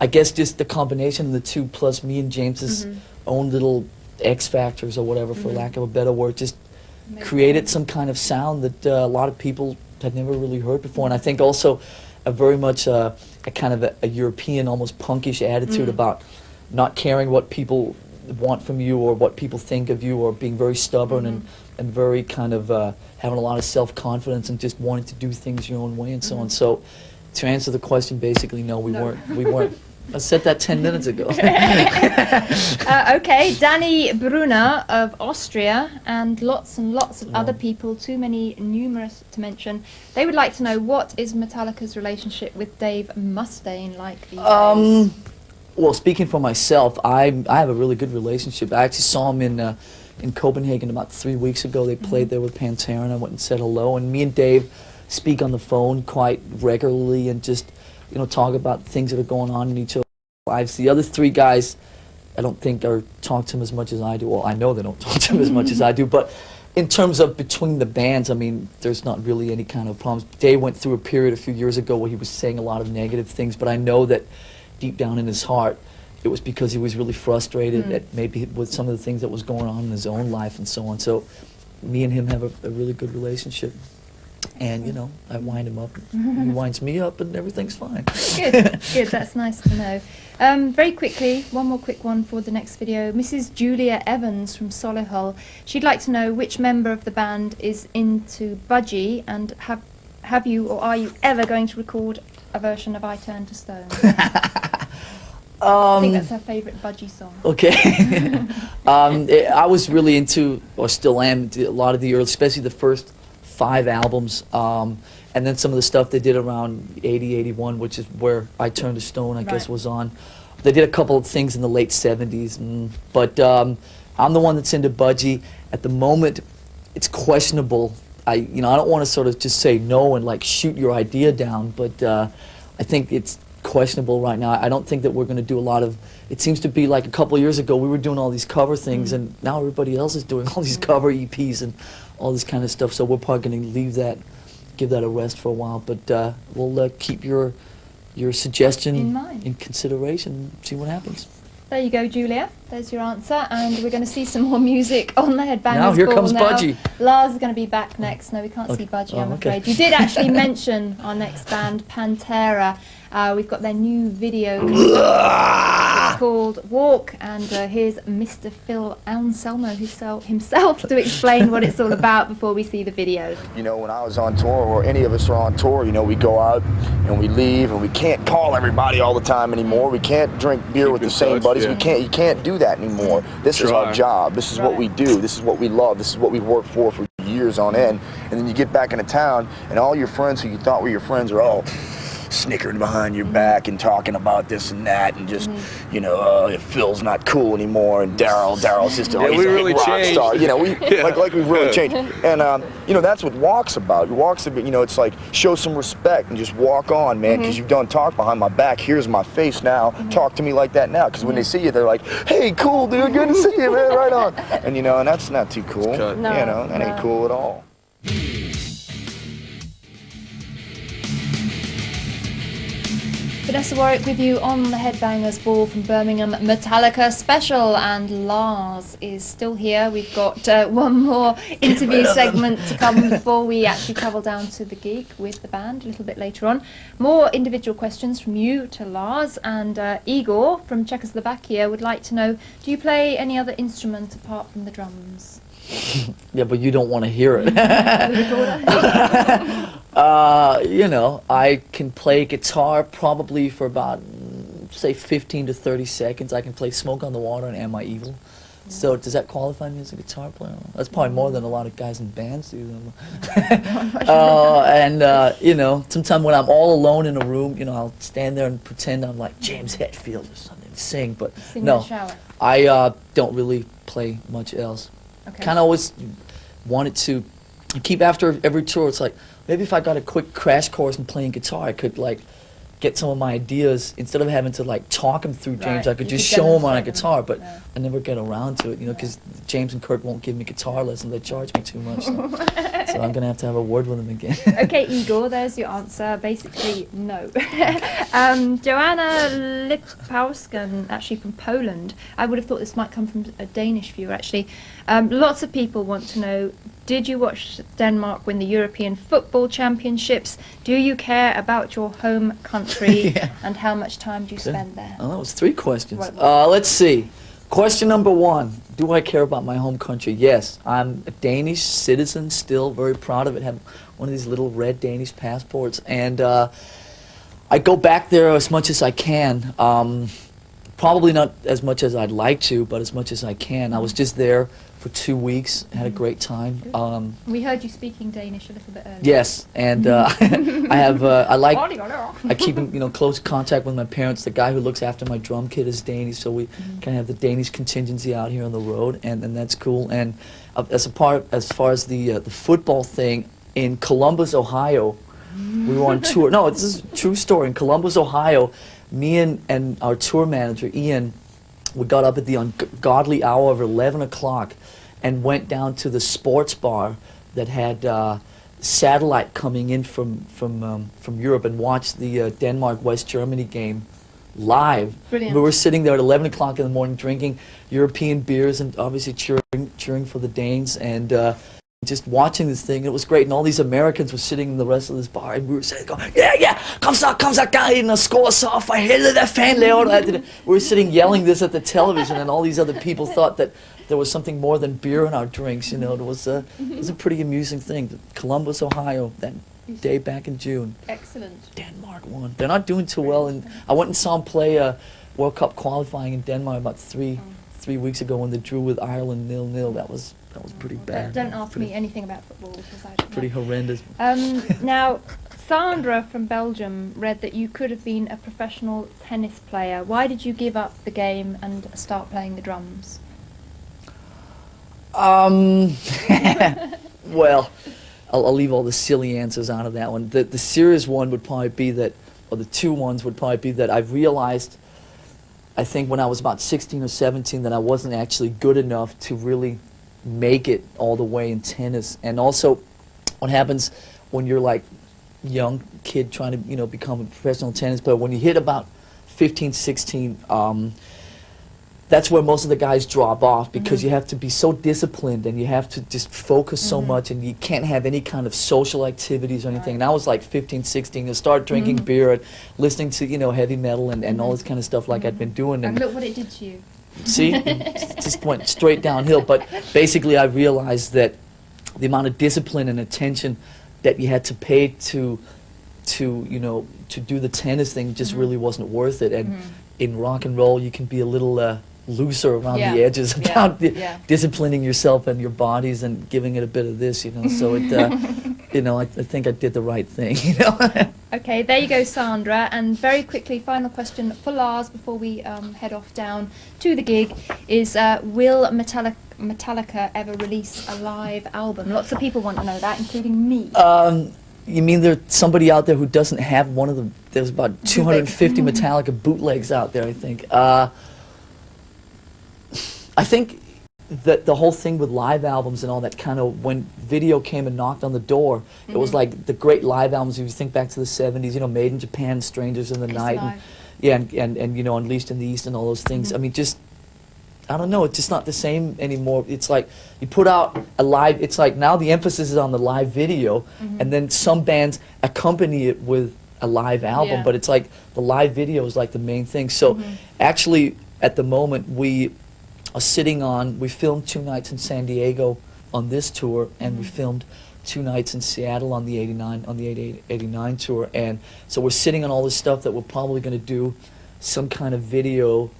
I guess just the combination of the two, plus me and James's own little X factors or whatever, for lack of a better word, just created some kind of sound that a lot of people had never really heard before. And I think also a very much a kind of a European, almost punkish attitude about not caring what people want from you or what people think of you, or being very stubborn and very kind of having a lot of self-confidence and just wanting to do things your own way and so on. So to answer the question, basically, no, we weren't. I said that 10 minutes ago. Okay, Danny Brunner of Austria, and lots of other people, numerous to mention. They would like to know, what is Metallica's relationship with Dave Mustaine like these days? Well, speaking for myself, I have a really good relationship. I actually saw him in Copenhagen about 3 weeks ago. They played there with Pantera, and I went and said hello. And me and Dave speak on the phone quite regularly, and just talk about things that are going on in each other's lives. The other three guys, I don't think talk to him as much as I do. Well, I know they don't talk to him as much as I do, but in terms of between the bands, I mean, there's not really any kind of problems. Dave went through a period a few years ago where he was saying a lot of negative things, but I know that deep down in his heart, it was because he was really frustrated at maybe with some of the things that was going on in his own life and so on. So me and him have a really good relationship. And, I wind him up, he winds me up, and everything's fine. Good, good, that's nice to know. Very quickly, one more quick one for the next video. Mrs. Julia Evans from Solihull, she'd like to know which member of the band is into Budgie, and have you or are you ever going to record a version of I Turn to Stone? I think that's her favourite Budgie song. Okay. I was really into, or still am, a lot of the early, especially the first 5 albums, and then some of the stuff they did around 80, 81, which is where I Turned to Stone, I guess, was on. They did a couple of things in the late 70s, but I'm the one that's into Budgie. At the moment, it's questionable. I don't want to sort of just say no and like shoot your idea down, but I think it's questionable right now. I don't think that we're going to do a lot of, it seems to be like a couple of years ago we were doing all these cover things, and now everybody else is doing all these cover EPs and all this kind of stuff, so we're probably going to give that a rest for a while, but we'll keep your suggestion in consideration and see what happens. There you go, Julia. There's your answer, and we're going to see some more music on the Headbangers. Now here comes Budgie. Lars is going to be back next. No, we can't see Budgie, I'm afraid. You did actually mention our next band, Pantera. We've got their new video it's called Walk, and here's Mr. Phil Anselmo himself to explain what it's all about before we see the video. When I was on tour, or any of us are on tour, we go out and we leave, and we can't call everybody all the time anymore. We can't drink beer with the same buddies. You can't do that anymore. This is our job. This is what we do. This is what we love. This is what we work for years on end. And then you get back into town, and all your friends who you thought were your friends are all snickering behind your back and talking about this and that, and just, you know, Phil's not cool anymore, and Daryl's just a, he's a rock star. You know, like we've really changed. And you know, that's what Walk's about. Walk's about, you know, it's like show some respect and just walk on, man, because you've done talk behind my back. Here's my face now. Talk to me like that now, because when they see you, they're like, hey, cool, dude, good to see you, man, right on. And you know, and that's not too cool. No, you know, that ain't cool at all. Vanessa Warwick with you on the Headbangers Ball from Birmingham Metallica special, and Lars is still here. We've got one more interview segment to come before we actually travel down to the gig with the band a little bit later on. More individual questions from you to Lars, and Igor from Czechoslovakia would like to know, do you play any other instrument apart from the drums? Yeah, but you don't want to hear it. You know, I can play guitar probably for about, say, 15 to 30 seconds. I can play Smoke on the Water and Am I Evil? So does that qualify me as a guitar player? That's probably more than a lot of guys in bands do. You know, sometimes when I'm all alone in a room, you know, I'll stand there and pretend I'm like James Hetfield or something, sing. But sing no, in the shower. I don't really play much else. Okay. Kind of always wanted to keep after every tour. It's like, maybe if I got a quick crash course in playing guitar, I could like get some of my ideas, instead of having to like talk them through James, I could just show them on a guitar, but I never get around to it, you know, because James and Kurt won't give me guitar lessons. They charge me too much. So I'm going to have a word with them again. Okay, Igor, there's your answer. Basically, no. Joanna Lipowskan, actually from Poland. I would have thought this might come from a Danish viewer, actually. Lots of people want to know, did you watch Denmark win the European Football Championships? Do you care about your home country? And how much time do you spend there? Oh, that was 3 questions. Let's see. Question number 1, do I care about my home country? Yes, I'm a Danish citizen still, very proud of it. Have one of these little red Danish passports, and I go back there as much as I can. Probably not as much as I'd like to, but as much as I can. I was just there for 2 weeks, had a great time. We heard you speaking Danish a little bit earlier. Yes, and I keep in, you know, close contact with my parents. The guy who looks after my drum kit is Danish, so we kind of have the Danish contingency out here on the road, and that's cool. And as far as the football thing, in Columbus, Ohio, we were on tour. No, this is a true story. In Columbus, Ohio, me and our tour manager, Ian, we got up at the ungodly hour of 11 o'clock and went down to the sports bar that had satellite coming in from Europe, and watched the Denmark-West Germany game live. Brilliant. We were sitting there at 11 o'clock in the morning drinking European beers and obviously cheering for the Danes, and just watching this thing. It was great, and all these Americans were sitting in the rest of this bar, and we were saying, yeah, kom så, gang i den og score så, for helvede, hvad fanden laver du? We were sitting yelling this at the television, and all these other people thought that there was something more than beer in our drinks, you know. It was a pretty amusing thing. Columbus, Ohio, that day back in June. Excellent. Denmark won. They're not doing too well, and I went and saw them play World Cup qualifying in Denmark about three weeks ago when they drew with Ireland 0-0. That was pretty bad. Don't ask me anything about football, because I don't know. Pretty horrendous. Now, Sandra from Belgium read that you could have been a professional tennis player. Why did you give up the game and start playing the drums? Well, I'll leave all the silly answers out of that one. The serious one would probably be that, or the 2 ones would probably be that I've realized, I think when I was about 16 or 17, that I wasn't actually good enough to really make it all the way in tennis. And also, what happens when you're like young kid trying to, you know, become a professional tennis player, when you hit about 15, 16, that's where most of the guys drop off, because you have to be so disciplined, and you have to just focus so much, and you can't have any kind of social activities or anything. And I was like 15, 16, I started drinking beer and listening to, you know, heavy metal and all this kind of stuff like I'd been doing. And look what it did to you. See, it just went straight downhill. But basically I realized that the amount of discipline and attention that you had to pay to you know, to do the tennis thing just really wasn't worth it. And in rock and roll, you can be a little looser around the edges about disciplining yourself and your bodies and giving it a bit of this, you know. So it, you know, I think I did the right thing, you know. Okay, there you go, Sandra. And very quickly, final question for Lars before we head off down to the gig is, will Metallica ever release a live album? Lots of people want to know that, including me. You mean there's somebody out there who doesn't have one of the, there's about 250 Metallica bootlegs out there, I think. I think that the whole thing with live albums and all that kind of, when video came and knocked on the door, it was like the great live albums, if you think back to the 70s, you know, Made in Japan, Strangers in the Night, and, yeah, and you know, Unleashed in the East and all those things. I mean, just, I don't know, it's just not the same anymore. It's like you put out a live, it's like now the emphasis is on the live video, and then some bands accompany it with a live album, but it's like the live video is like the main thing. So actually, at the moment, we are sitting on, we filmed 2 nights in San Diego on this tour, and we filmed 2 nights in Seattle on the 89 tour, and so we're sitting on all this stuff that we're probably going to do some kind of video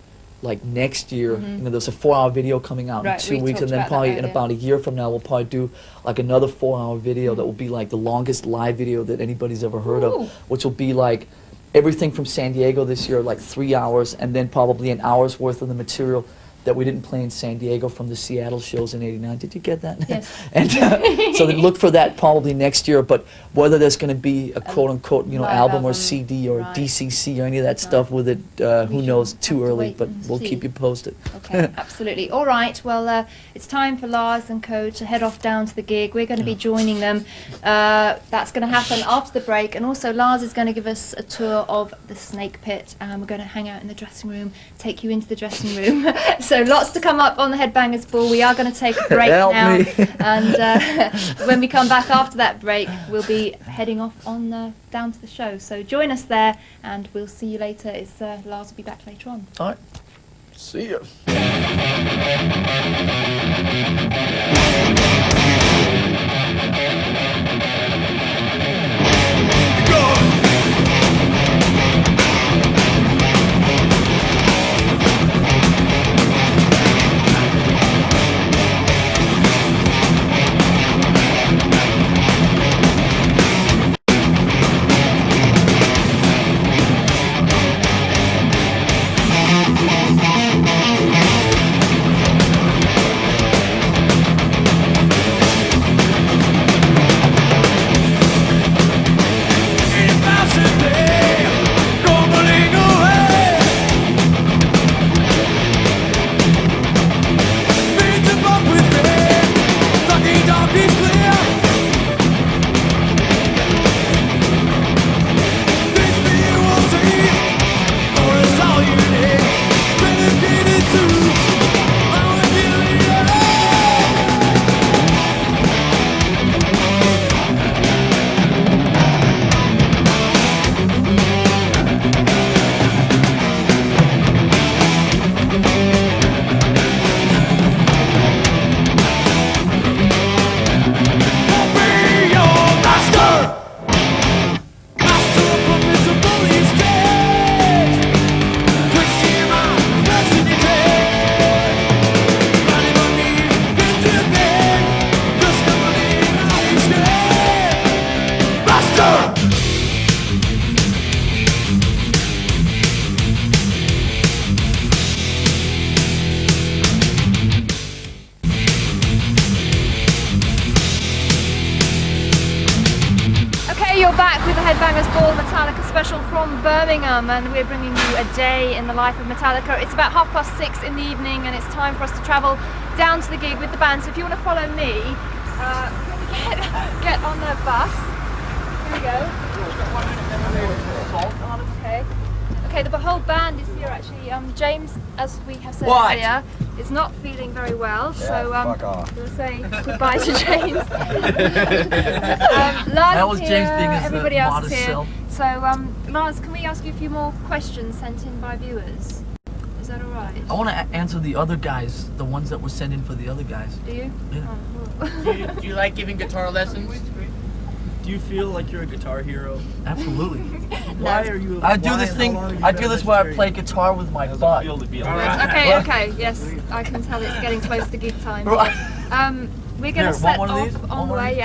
like next year. You know, there's a 4-hour video coming out in 2 weeks, and then probably in about a year from now we'll probably do like another 4-hour video that will be like the longest live video that anybody's ever heard of, which will be like everything from San Diego this year, like 3 hours, and then probably an hour's worth of the material that we didn't play in San Diego from the Seattle shows in '89. Did you get that? Yes. And so then look for that probably next year. But whether there's going to be a quote-unquote, you know, album or CD or DCC or any of that stuff with it, who knows? Too early, but we'll keep you posted. Okay, absolutely. All right. Well, it's time for Lars and co to head off down to the gig. We're going to be joining them. That's going to happen after the break, and also Lars is going to give us a tour of the Snake Pit, and we're going to hang out in the dressing room, take you into the dressing room. So lots to come up on the Headbangers Ball. We are going to take a break now, and when we come back after that break, we'll be heading off on down to the show. So join us there, and we'll see you later. It's Lars will be back later on. All right. See ya. You're back with the Headbangers Ball Metallica special from Birmingham, and we're bringing you a day in the life of Metallica. It's about 6:30 in the evening, and it's time for us to travel down to the gig with the band. So if you want to follow me, get on the bus. Here we go. Okay. Okay, the whole band is here actually. James, as we have said earlier, is not feeling very well, so we'll say goodbye to James. Lars that was is James here, being his everybody else modest is here. self. So Lars, can we ask you a few more questions sent in by viewers? Is that alright? I want to answer the other guys, the ones that were sent in for the other guys. Do you? Yeah. Oh, Do you like giving guitar lessons? Do you feel like you're a guitar hero? Absolutely. Why are you? I do this thing. I do this where I play guitar with my butt. Okay, yes, I can tell it's getting close to gig time. We're going to set off on the way,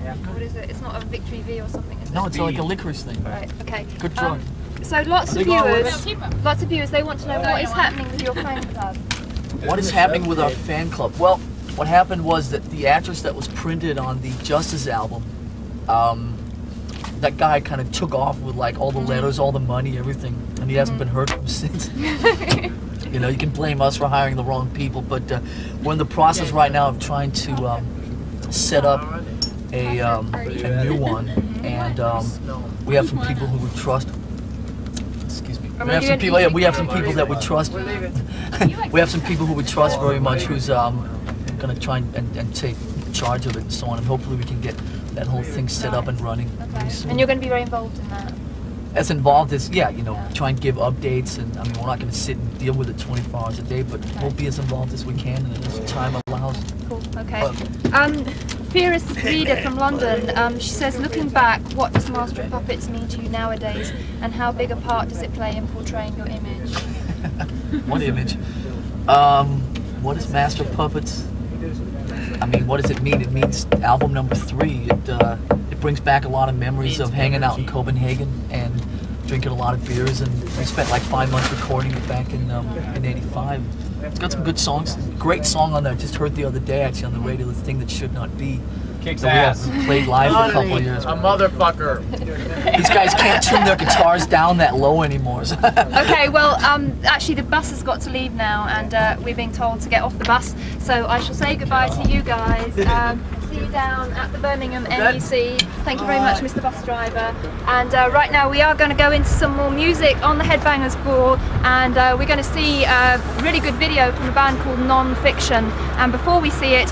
What is it? It's not a Victory V or something, is it? No, it's like a licorice thing. Right, okay. Good try. So lots of viewers, they want to know what is happening with your fan club. What is happening with our fan club? Well, what happened was that the address that was printed on the Justice album, that guy kind of took off with like all the letters, all the money, everything, and he hasn't been heard from since. You know, you can blame us for hiring the wrong people, but we're in the process right now of trying to set up a new one, and we have some people who we trust. Excuse me. We have some people. Yeah, we have some people that we trust. We have some people who we trust very much, who's going to try and take charge of it and so on, and hopefully we can get that whole thing set up and running. Okay. And you're going to be very involved in that. As involved as, try and give updates, and I mean, we're not going to sit and deal with it 24 hours a day, but we'll be as involved as we can and as time allows. Cool, okay. Fierce Reader from London, she says, looking back, what does Master of Puppets mean to you nowadays, and how big a part does it play in portraying your image? What image? What is Master of Puppets? I mean, what does it mean? It means album number 3. It brings back a lot of memories of hanging out in Copenhagen and drinking a lot of beers, and we spent like 5 months recording it back in '85. It's got some good songs. Great song on there. Just heard the other day actually on the radio. The Thing That Should Not Be. Kicks ass. We played live for a couple of years. A motherfucker. These guys can't tune their guitars down that low anymore. So. Okay, well, actually the bus has got to leave now, and we're being told to get off the bus. So I shall say goodbye to you guys. See you down at the Birmingham NEC. Thank you very much, Mr. Bus Driver. And right now we are going to go into some more music on the Headbangers Ball, and we're going to see a really good video from a band called Non-Fiction. And before we see it,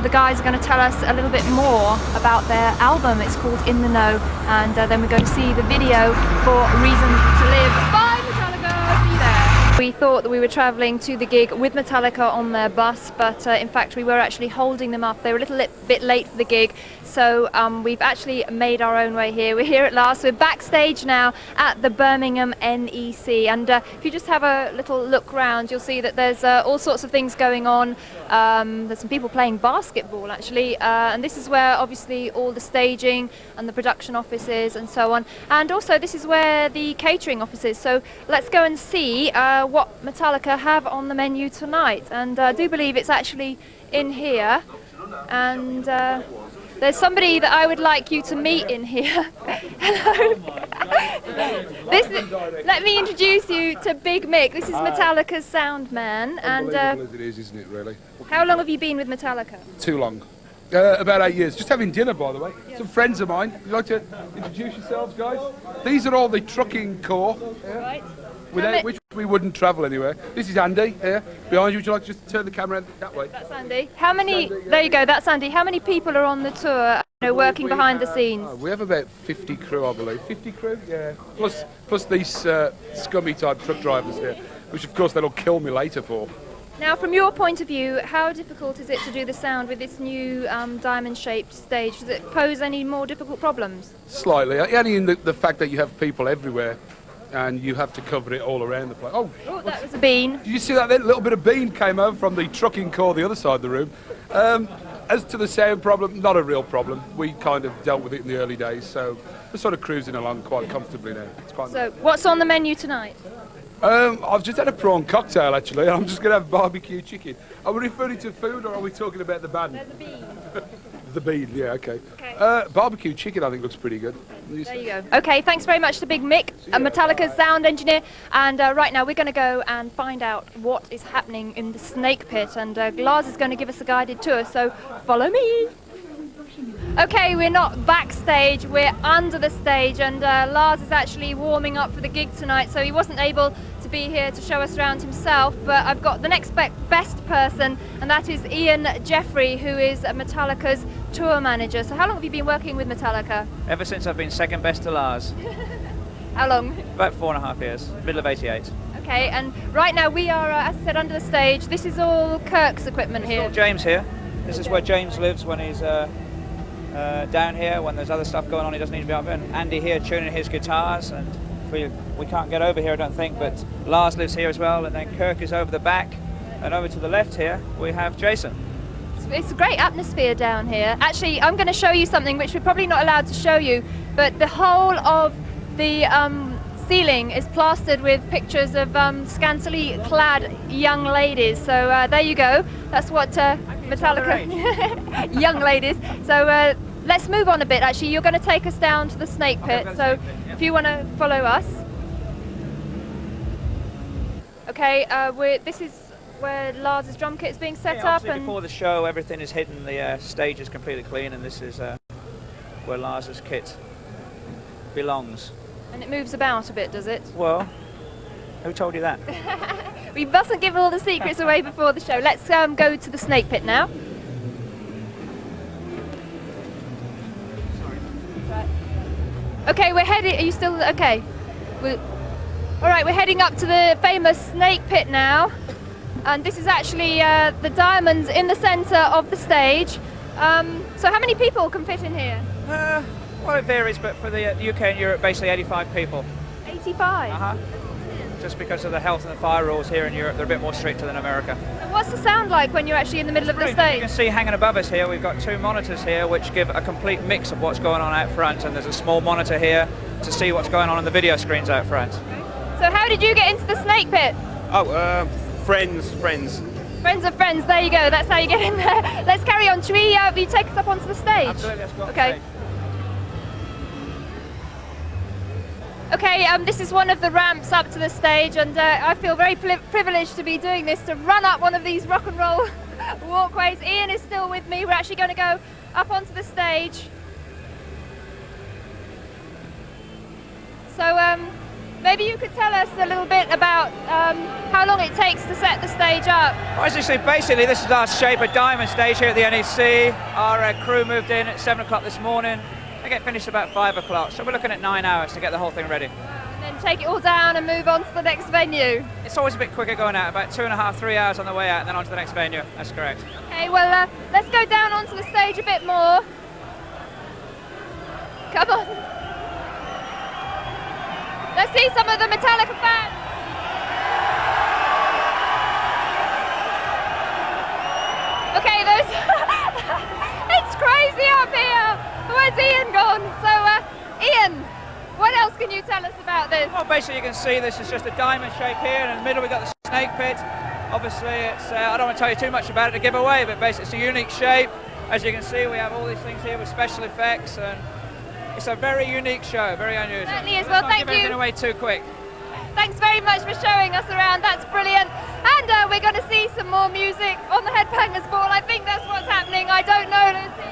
the guys are going to tell us a little bit more about their album. It's called In the Know, and then we're going to see the video for Reason to Live. Bye, Metallica! See you there. We thought that we were travelling to the gig with Metallica on their bus, but in fact we were actually holding them up. They were a little bit late for the gig, so we've actually made our own way here. We're here at last. We're backstage now at the Birmingham NEC, and if you just have a little look round, you'll see that there's all sorts of things going on. There's some people playing basketball actually, and this is where obviously all the staging and the production office is and so on, and also this is where the catering office is. So let's go and see what Metallica have on the menu tonight, and I do believe it's actually in here, and there's somebody that I would like you to meet in here. Hello. Let me introduce you to Big Mick. This is Metallica's sound man, and as it is, isn't it, really? How long have you been with Metallica? Too long. About 8 years. Just having dinner, by the way. Yeah. Some friends of mine. Would you like to introduce yourselves, guys? These are all the trucking corps. Yeah. Right. Without which we wouldn't travel anywhere. This is Andy here behind you. Would you like to just turn the camera that way? That's Andy. How many? There you go. That's Andy. How many people are on the tour? Working behind the scenes. We have about 50 crew, I believe. 50 crew, yeah. Plus these scummy type truck drivers here, which of course they'll kill me later for. Now, from your point of view, how difficult is it to do the sound with this new diamond-shaped stage? Does it pose any more difficult problems? Slightly, only in the fact that you have people everywhere, and you have to cover it all around the place. Oh, that was a bean. Did you see that? That little bit of bean came over from the trucking corps the other side of the room. As to the sound problem, not a real problem. We kind of dealt with it in the early days, so we're sort of cruising along quite comfortably now. It's quite nice. What's on the menu tonight? I've just had a prawn cocktail actually, and I'm just going to have barbecue chicken. Are we referring to food, or are we talking about the band? The bean. The bean, yeah, okay. Barbecue chicken I think looks pretty good. There you go. Okay, thanks very much to Big Mick, Metallica's sound engineer, and right now we're going to go and find out what is happening in the Snake Pit, and Lars is going to give us a guided tour, so follow me. Okay, we're not backstage, we're under the stage, and Lars is actually warming up for the gig tonight, so he wasn't able to be here to show us around himself, but I've got the next best person, and that is Ian Jeffrey, who is Metallica's tour manager. So how long have you been working with Metallica? Ever since I've been second best to Lars. How long? About 4.5 years, middle of '88. Okay, and right now we are, as I said, under the stage. This is all Kirk's equipment here. All James here. This is where James lives when he's down here. When there's other stuff going on, he doesn't need to be up there. And Andy here tuning his guitars, and we can't get over here, I don't think, but Lars lives here as well, and then Kirk is over the back, and over to the left here we have Jason. It's a great atmosphere down here. Actually, I'm going to show you something which we're probably not allowed to show you, but the whole of the ceiling is plastered with pictures of scantily clad young ladies. So there you go. That's what Metallica... young ladies. So let's move on a bit, actually. You're going to take us down to the snake pit. So if you want to follow us. Okay, this is where Lars's drum kit is being set up. And before the show, everything is hidden. The stage is completely clean, and this is where Lars's kit belongs. And it moves about a bit, does it? Well, who told you that? We mustn't give all the secrets away before the show. Let's go to the snake pit now. Right. Okay, we're heading. Are you still okay? All right, we're heading up to the famous snake pit now. And this is actually the diamonds in the centre of the stage. So how many people can fit in here? Well, it varies, but for the UK and Europe, basically 85 people. 85? Uh-huh. Just because of the health and the fire rules here in Europe, they're a bit more stricter than America. And what's the sound like when you're actually in the middle of the stage? You can see hanging above us here, we've got 2 monitors here which give a complete mix of what's going on out front, and there's a small monitor here to see what's going on the video screens out front. So how did you get into the snake pit? Oh, friends. Friends of friends, there you go, that's how you get in there. Let's carry on. Should we you take us up onto the stage? Absolutely, let's go up okay. stage. Okay, this is one of the ramps up to the stage, and I feel very privileged to be doing this, to run up one of these rock and roll walkways. Ian is still with me. We're actually going to go up onto the stage. So maybe you could tell us a little bit about how long it takes to set the stage up. Well, as you see, basically this is our Shape of Diamond stage here at the NEC. Our crew moved in at 7 o'clock this morning. They get finished about 5 o'clock, so we're looking at 9 hours to get the whole thing ready. And then take it all down and move on to the next venue. It's always a bit quicker going out, about 2.5, 3 hours on the way out and then on to the next venue. That's correct. Okay, well, let's go down onto the stage a bit more. Come on. Let's see some of the Metallica fans. Okay, it's crazy up here. Where's Ian gone? So, Ian, what else can you tell us about this? Well, basically you can see this is just a diamond shape here, and in the middle we've got the snake pit. Obviously, it's I don't want to tell you too much about it to give away, but basically it's a unique shape. As you can see, we have all these things here with special effects, and it's a very unique show, very unusual. Certainly is. Well, thank you. Let's not give anything away too quick. Thanks very much for showing us around. That's brilliant. And we're going to see some more music on the Headbangers Ball. I think that's what's happening. I don't know, Lucy.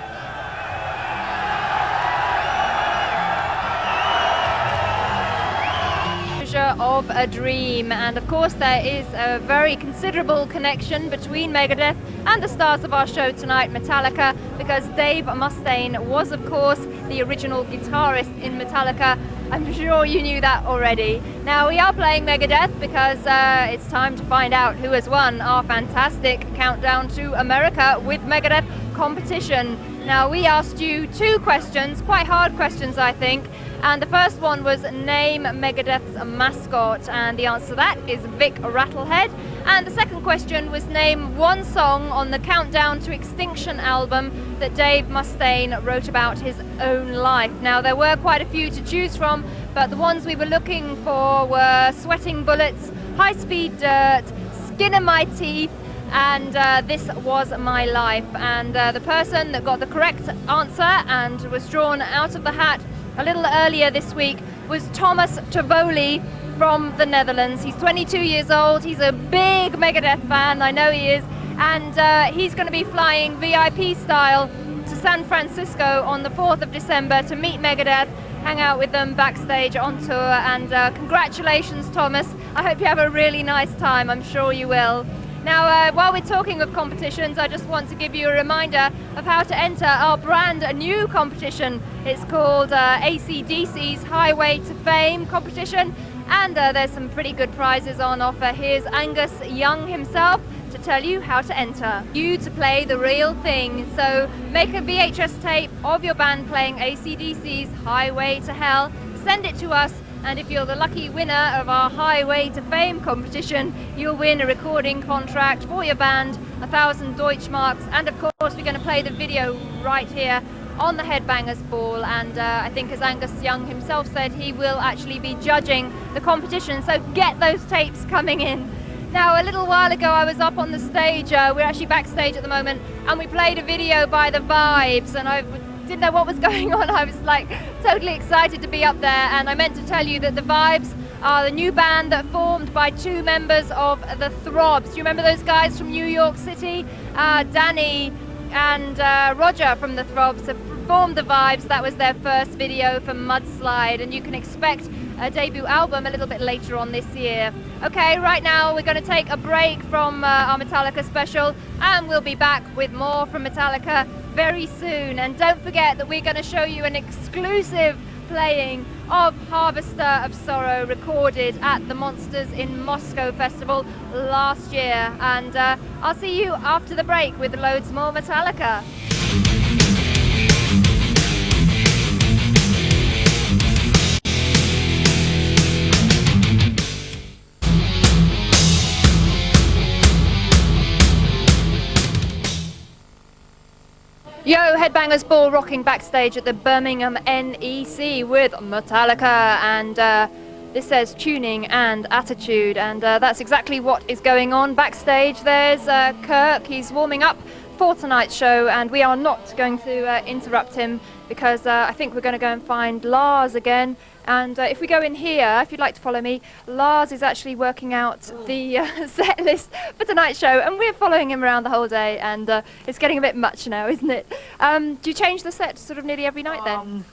Of a dream, and of course there is a very considerable connection between Megadeth and the stars of our show tonight, Metallica, because Dave Mustaine was of course the original guitarist in Metallica. I'm sure you knew that already. Now we are playing Megadeth because it's time to find out who has won our fantastic Countdown to America with Megadeth competition. Now we asked you 2 questions, quite hard questions I think, and the first one was name Megadeth's mascot, and the answer to that is Vic Rattlehead. And the second question was name 1 song on the Countdown to Extinction album that Dave Mustaine wrote about his own life. Now there were quite a few to choose from, but the ones we were looking for were Sweating Bullets, High Speed Dirt, Skin in My Teeth, and This Was My Life. And the person that got the correct answer and was drawn out of the hat a little earlier this week was Thomas Tovoli from the Netherlands. He's 22 years old, he's a big Megadeth fan, I know he is, and he's going to be flying VIP style to San Francisco on the 4th of December to meet Megadeth, hang out with them backstage on tour, and congratulations Thomas, I hope you have a really nice time, I'm sure you will. Now, while we're talking of competitions, I just want to give you a reminder of how to enter our brand new competition. It's called AC/DC's Highway to Fame competition, and there's some pretty good prizes on offer. Here's Angus Young himself to tell you how to enter. You to play the real thing, so make a VHS tape of your band playing AC/DC's Highway to Hell, send it to us, and if you're the lucky winner of our Highway to Fame competition, you'll win a recording contract for your band 1,000 Deutschmarks, and of course we're going to play the video right here on the Headbangers Ball, and I think, as Angus Young himself said, he will actually be judging the competition, so get those tapes coming in. Now, a little while ago I was up on the stage, we're actually backstage at the moment, and we played a video by The Vibes, and I didn't know what was going on. I was like totally excited to be up there, and I meant to tell you that The Vibes are the new band that formed by two members of the Throbs. Do you remember those guys from New York City? Danny and Roger from the Throbs have formed The Vibes. That was their first video for Mudslide, and you can expect a debut album a little bit later on this year. Okay, right now we're going to take a break from our Metallica special, and we'll be back with more from Metallica very soon. And don't forget that we're going to show you an exclusive playing of Harvester of Sorrow, recorded at the Monsters in Moscow festival last year. And I'll see you after the break with loads more Metallica. Yo, Headbangers Ball rocking backstage at the Birmingham NEC with Metallica, and this says tuning and attitude, and that's exactly what is going on backstage. There's Kirk, he's warming up for tonight's show, and we are not going to interrupt him because I think we're going to go and find Lars again. And if we go in here, if you'd like to follow me, Lars is actually working out the set list for tonight's show, and we're following him around the whole day, and it's getting a bit much now, isn't it? Do you change the set sort of nearly every night then?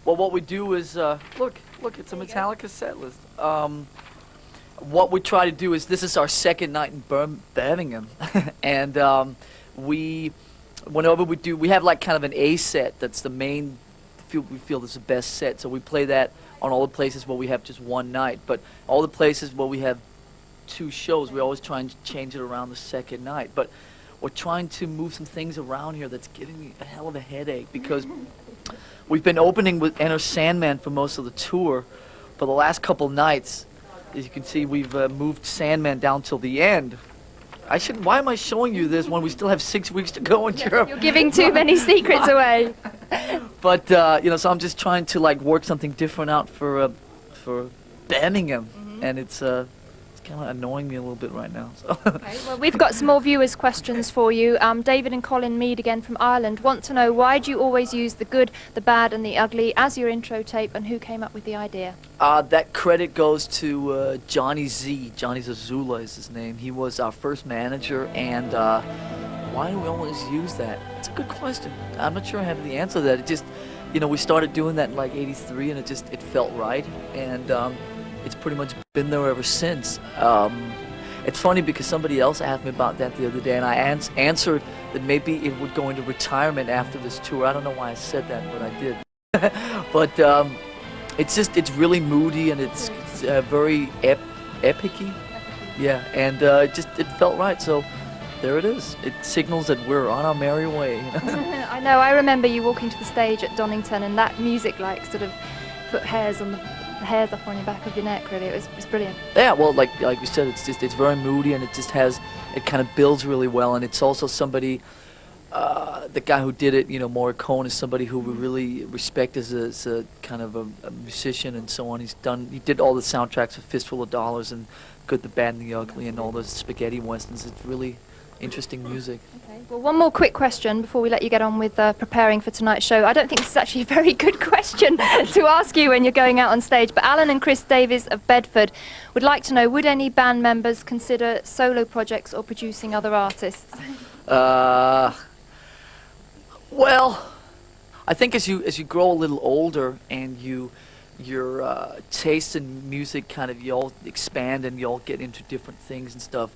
Well, what we do is, look, it's a Metallica set list. What we try to do is, this is our second night in Birmingham, and whenever we have like kind of an A set that's the main, we feel is the best set, so we play that on all the places where we have just one night. But all the places where we have two shows, we always try and change it around the second night. But we're trying to move some things around here that's giving me a hell of a headache, because we've been opening with Enter Sandman for most of the tour. For the last couple nights, as you can see, we've moved Sandman down till the end. Why am I showing you this when we still have 6 weeks to go in Europe? You're giving too many secrets away. But you know, so I'm just trying to like work something different out for Birmingham, and it's kind of annoying me a little bit right now. So. Okay, well, we've got some more viewers' questions for you. David and Colin Mead again from Ireland want to know, why do you always use the good, the bad, and the ugly as your intro tape, and who came up with the idea? That credit goes to Johnny Z. Johnny Zazula is his name. He was our first manager, and why do we always use that? It's a good question. I'm not sure I have the answer to that. It just, you know, we started doing that in like '83, and it felt right, and it's pretty much been there ever since. It's funny because somebody else asked me about that the other day, and I answered that maybe it would go into retirement after this tour. I don't know why I said that, but I did. But it's really moody, and it's very epic-y. Yeah, and it felt right, so there it is. It signals that we're on our merry way. You know? I know, I remember you walking to the stage at Donington, and that music like sort of put hairs up on your back of your neck, really. It was brilliant. Yeah, well, like you said, it's very moody, and it kind of builds really well, and it's also somebody, the guy who did it, you know, Morricone, is somebody who we really respect as a kind of a musician and so on. He did all the soundtracks for Fistful of Dollars and Good, the Bad, and the Ugly, and all those spaghetti westerns. It's really interesting music. Okay. Well, one more quick question before we let you get on with preparing for tonight's show. I don't think this is actually a very good question to ask you when you're going out on stage, but Alan and Chris Davies of Bedford would like to know, would any band members consider solo projects or producing other artists? Well, I think as you grow a little older and your taste in music kind of, you all expand and you all get into different things and stuff.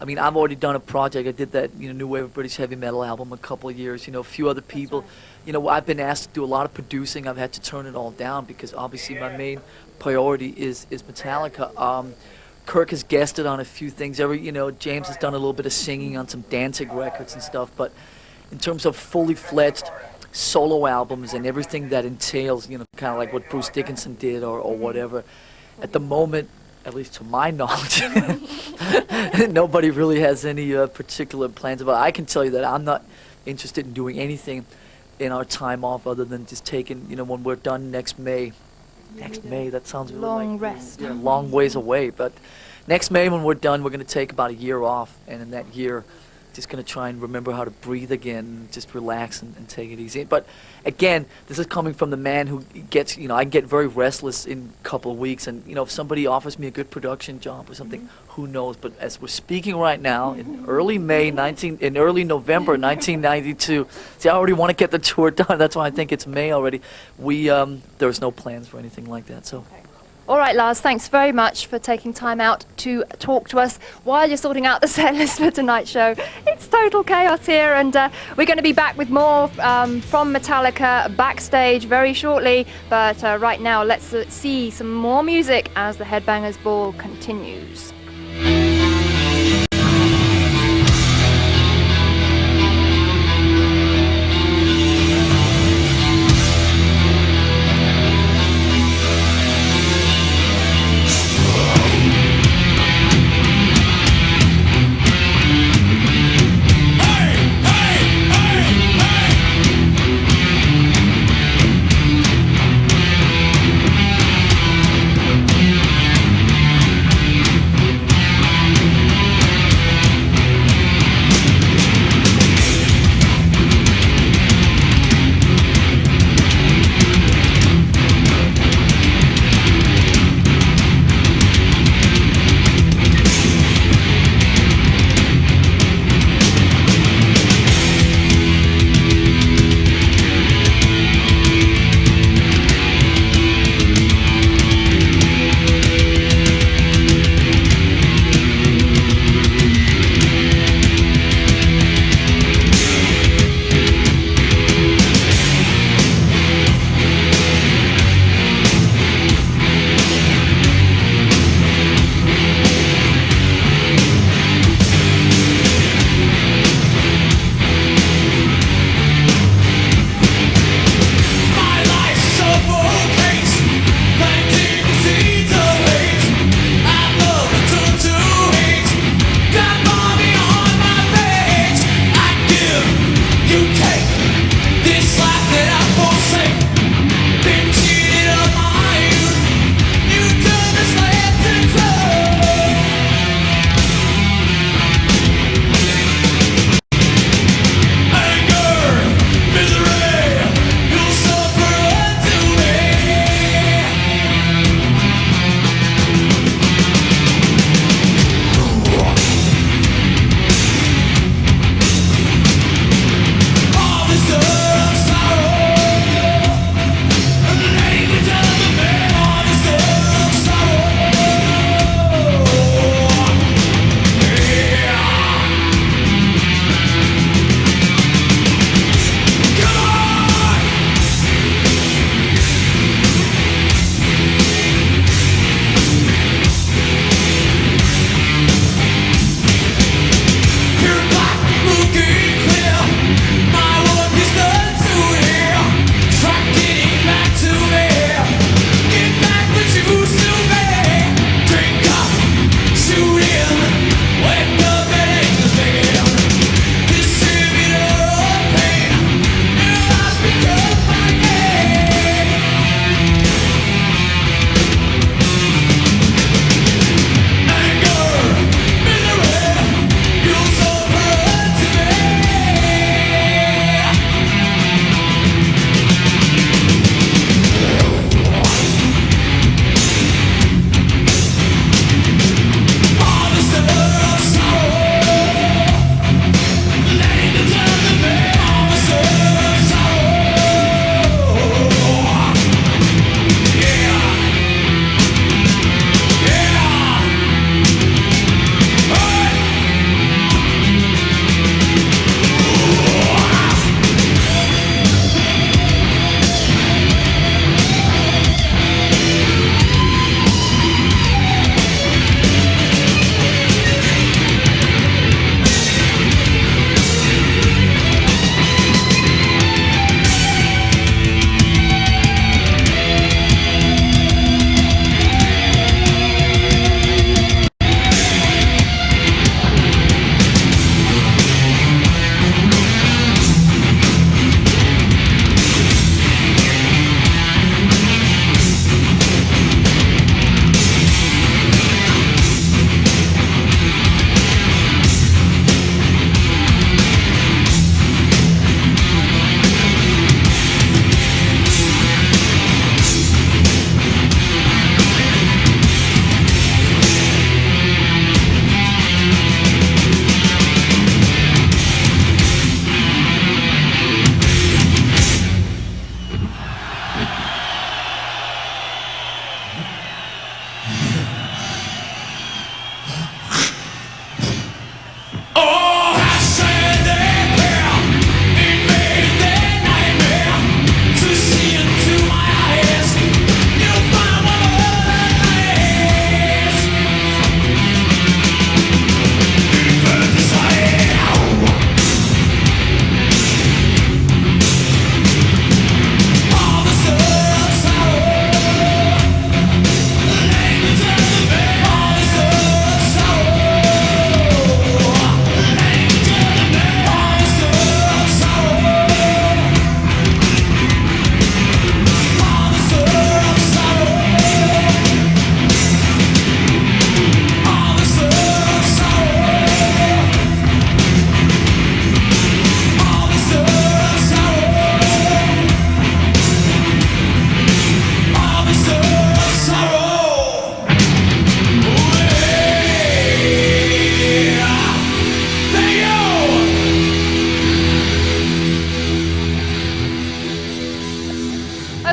I mean, I've already done a project. I did that, you know, New Wave of British Heavy Metal album a couple of years. You know, a few other people. Right. You know, I've been asked to do a lot of producing. I've had to turn it all down because obviously my main priority is Metallica. Kirk has guested on a few things. You know, James has done a little bit of singing on some Danzig records and stuff. But in terms of fully fledged solo albums and everything that entails, you know, kind of like what Bruce Dickinson did or whatever, at the moment, at least to my knowledge, nobody really has any particular plans about it. I can tell you that I'm not interested in doing anything in our time off other than just taking, you know, when we're done next May. Next May, that sounds really long like rest. yeah, long ways away. But next May, when we're done, we're going to take about a year off, and in that year, just going to try and remember how to breathe again, just relax and take it easy. But again, this is coming from the man who gets, you know, I get very restless in a couple of weeks, and you know, if somebody offers me a good production job or something, who knows? But as we're speaking right now, in early early November 1992, see, I already want to get the tour done. That's why I think it's May already. There's no plans for anything like that. So. All right, Lars, thanks very much for taking time out to talk to us while you're sorting out the set list for tonight's show. It's total chaos here, and we're going to be back with more from Metallica backstage very shortly. But right now, let's see some more music as the Headbangers Ball continues.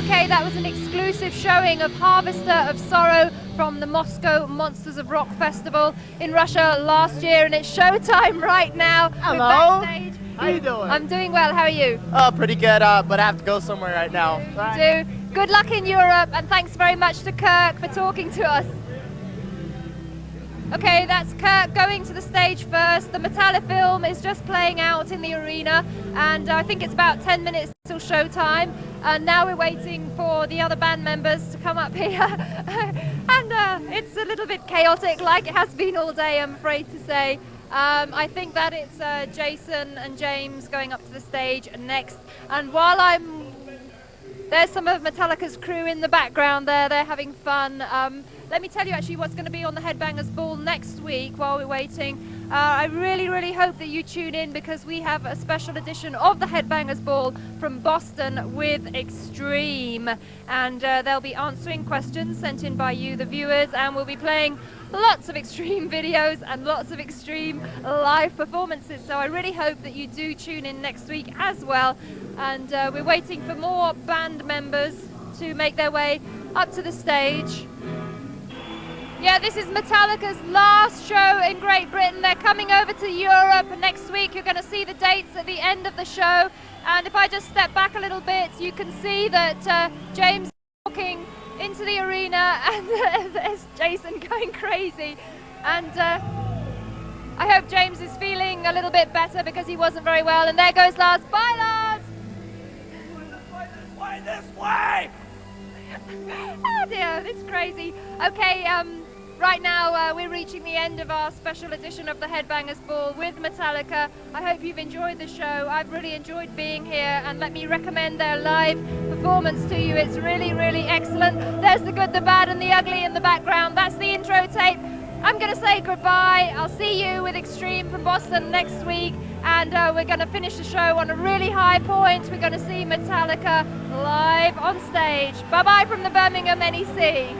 Okay, that was an exclusive showing of Harvester of Sorrow from the Moscow Monsters of Rock Festival in Russia last year, and it's showtime right now. Hello. Backstage. How you doing? I'm doing well, how are you? Oh, pretty good, but I have to go somewhere right now. You do. Good luck in Europe, and thanks very much to Kirk for talking to us. Okay, that's Kirk going to the stage first. The Metallica film is just playing out in the arena, and I think it's about 10 minutes till showtime. And now we're waiting for the other band members to come up here. And it's a little bit chaotic, like it has been all day, I'm afraid to say. I think that it's Jason and James going up to the stage next. And while there's some of Metallica's crew in the background there, they're having fun. Let me tell you actually what's going to be on the Headbangers Ball next week while we're waiting. I really hope that you tune in, because we have a special edition of the Headbangers Ball from Boston with Extreme. And they'll be answering questions sent in by you, the viewers, and we'll be playing lots of Extreme videos and lots of Extreme live performances. So I really hope that you do tune in next week as well. And we're waiting for more band members to make their way up to the stage. Yeah, this is Metallica's last show in Great Britain. They're coming over to Europe next week. You're going to see the dates at the end of the show. And if I just step back a little bit, you can see that James is walking into the arena, and there's Jason going crazy. And I hope James is feeling a little bit better, because he wasn't very well. And there goes Lars. Bye, Lars! This way! Oh dear, it's crazy. Okay, right now we're reaching the end of our special edition of the Headbangers Ball with Metallica. I hope you've enjoyed the show. I've really enjoyed being here, and let me recommend their live performance to you. It's really excellent. There's the good, the bad, and the ugly in the background. That's the intro tape. I'm going to say goodbye. I'll see you with Extreme from Boston next week, and we're going to finish the show on a really high point. We're going to see Metallica live on stage. Bye-bye from the Birmingham NEC.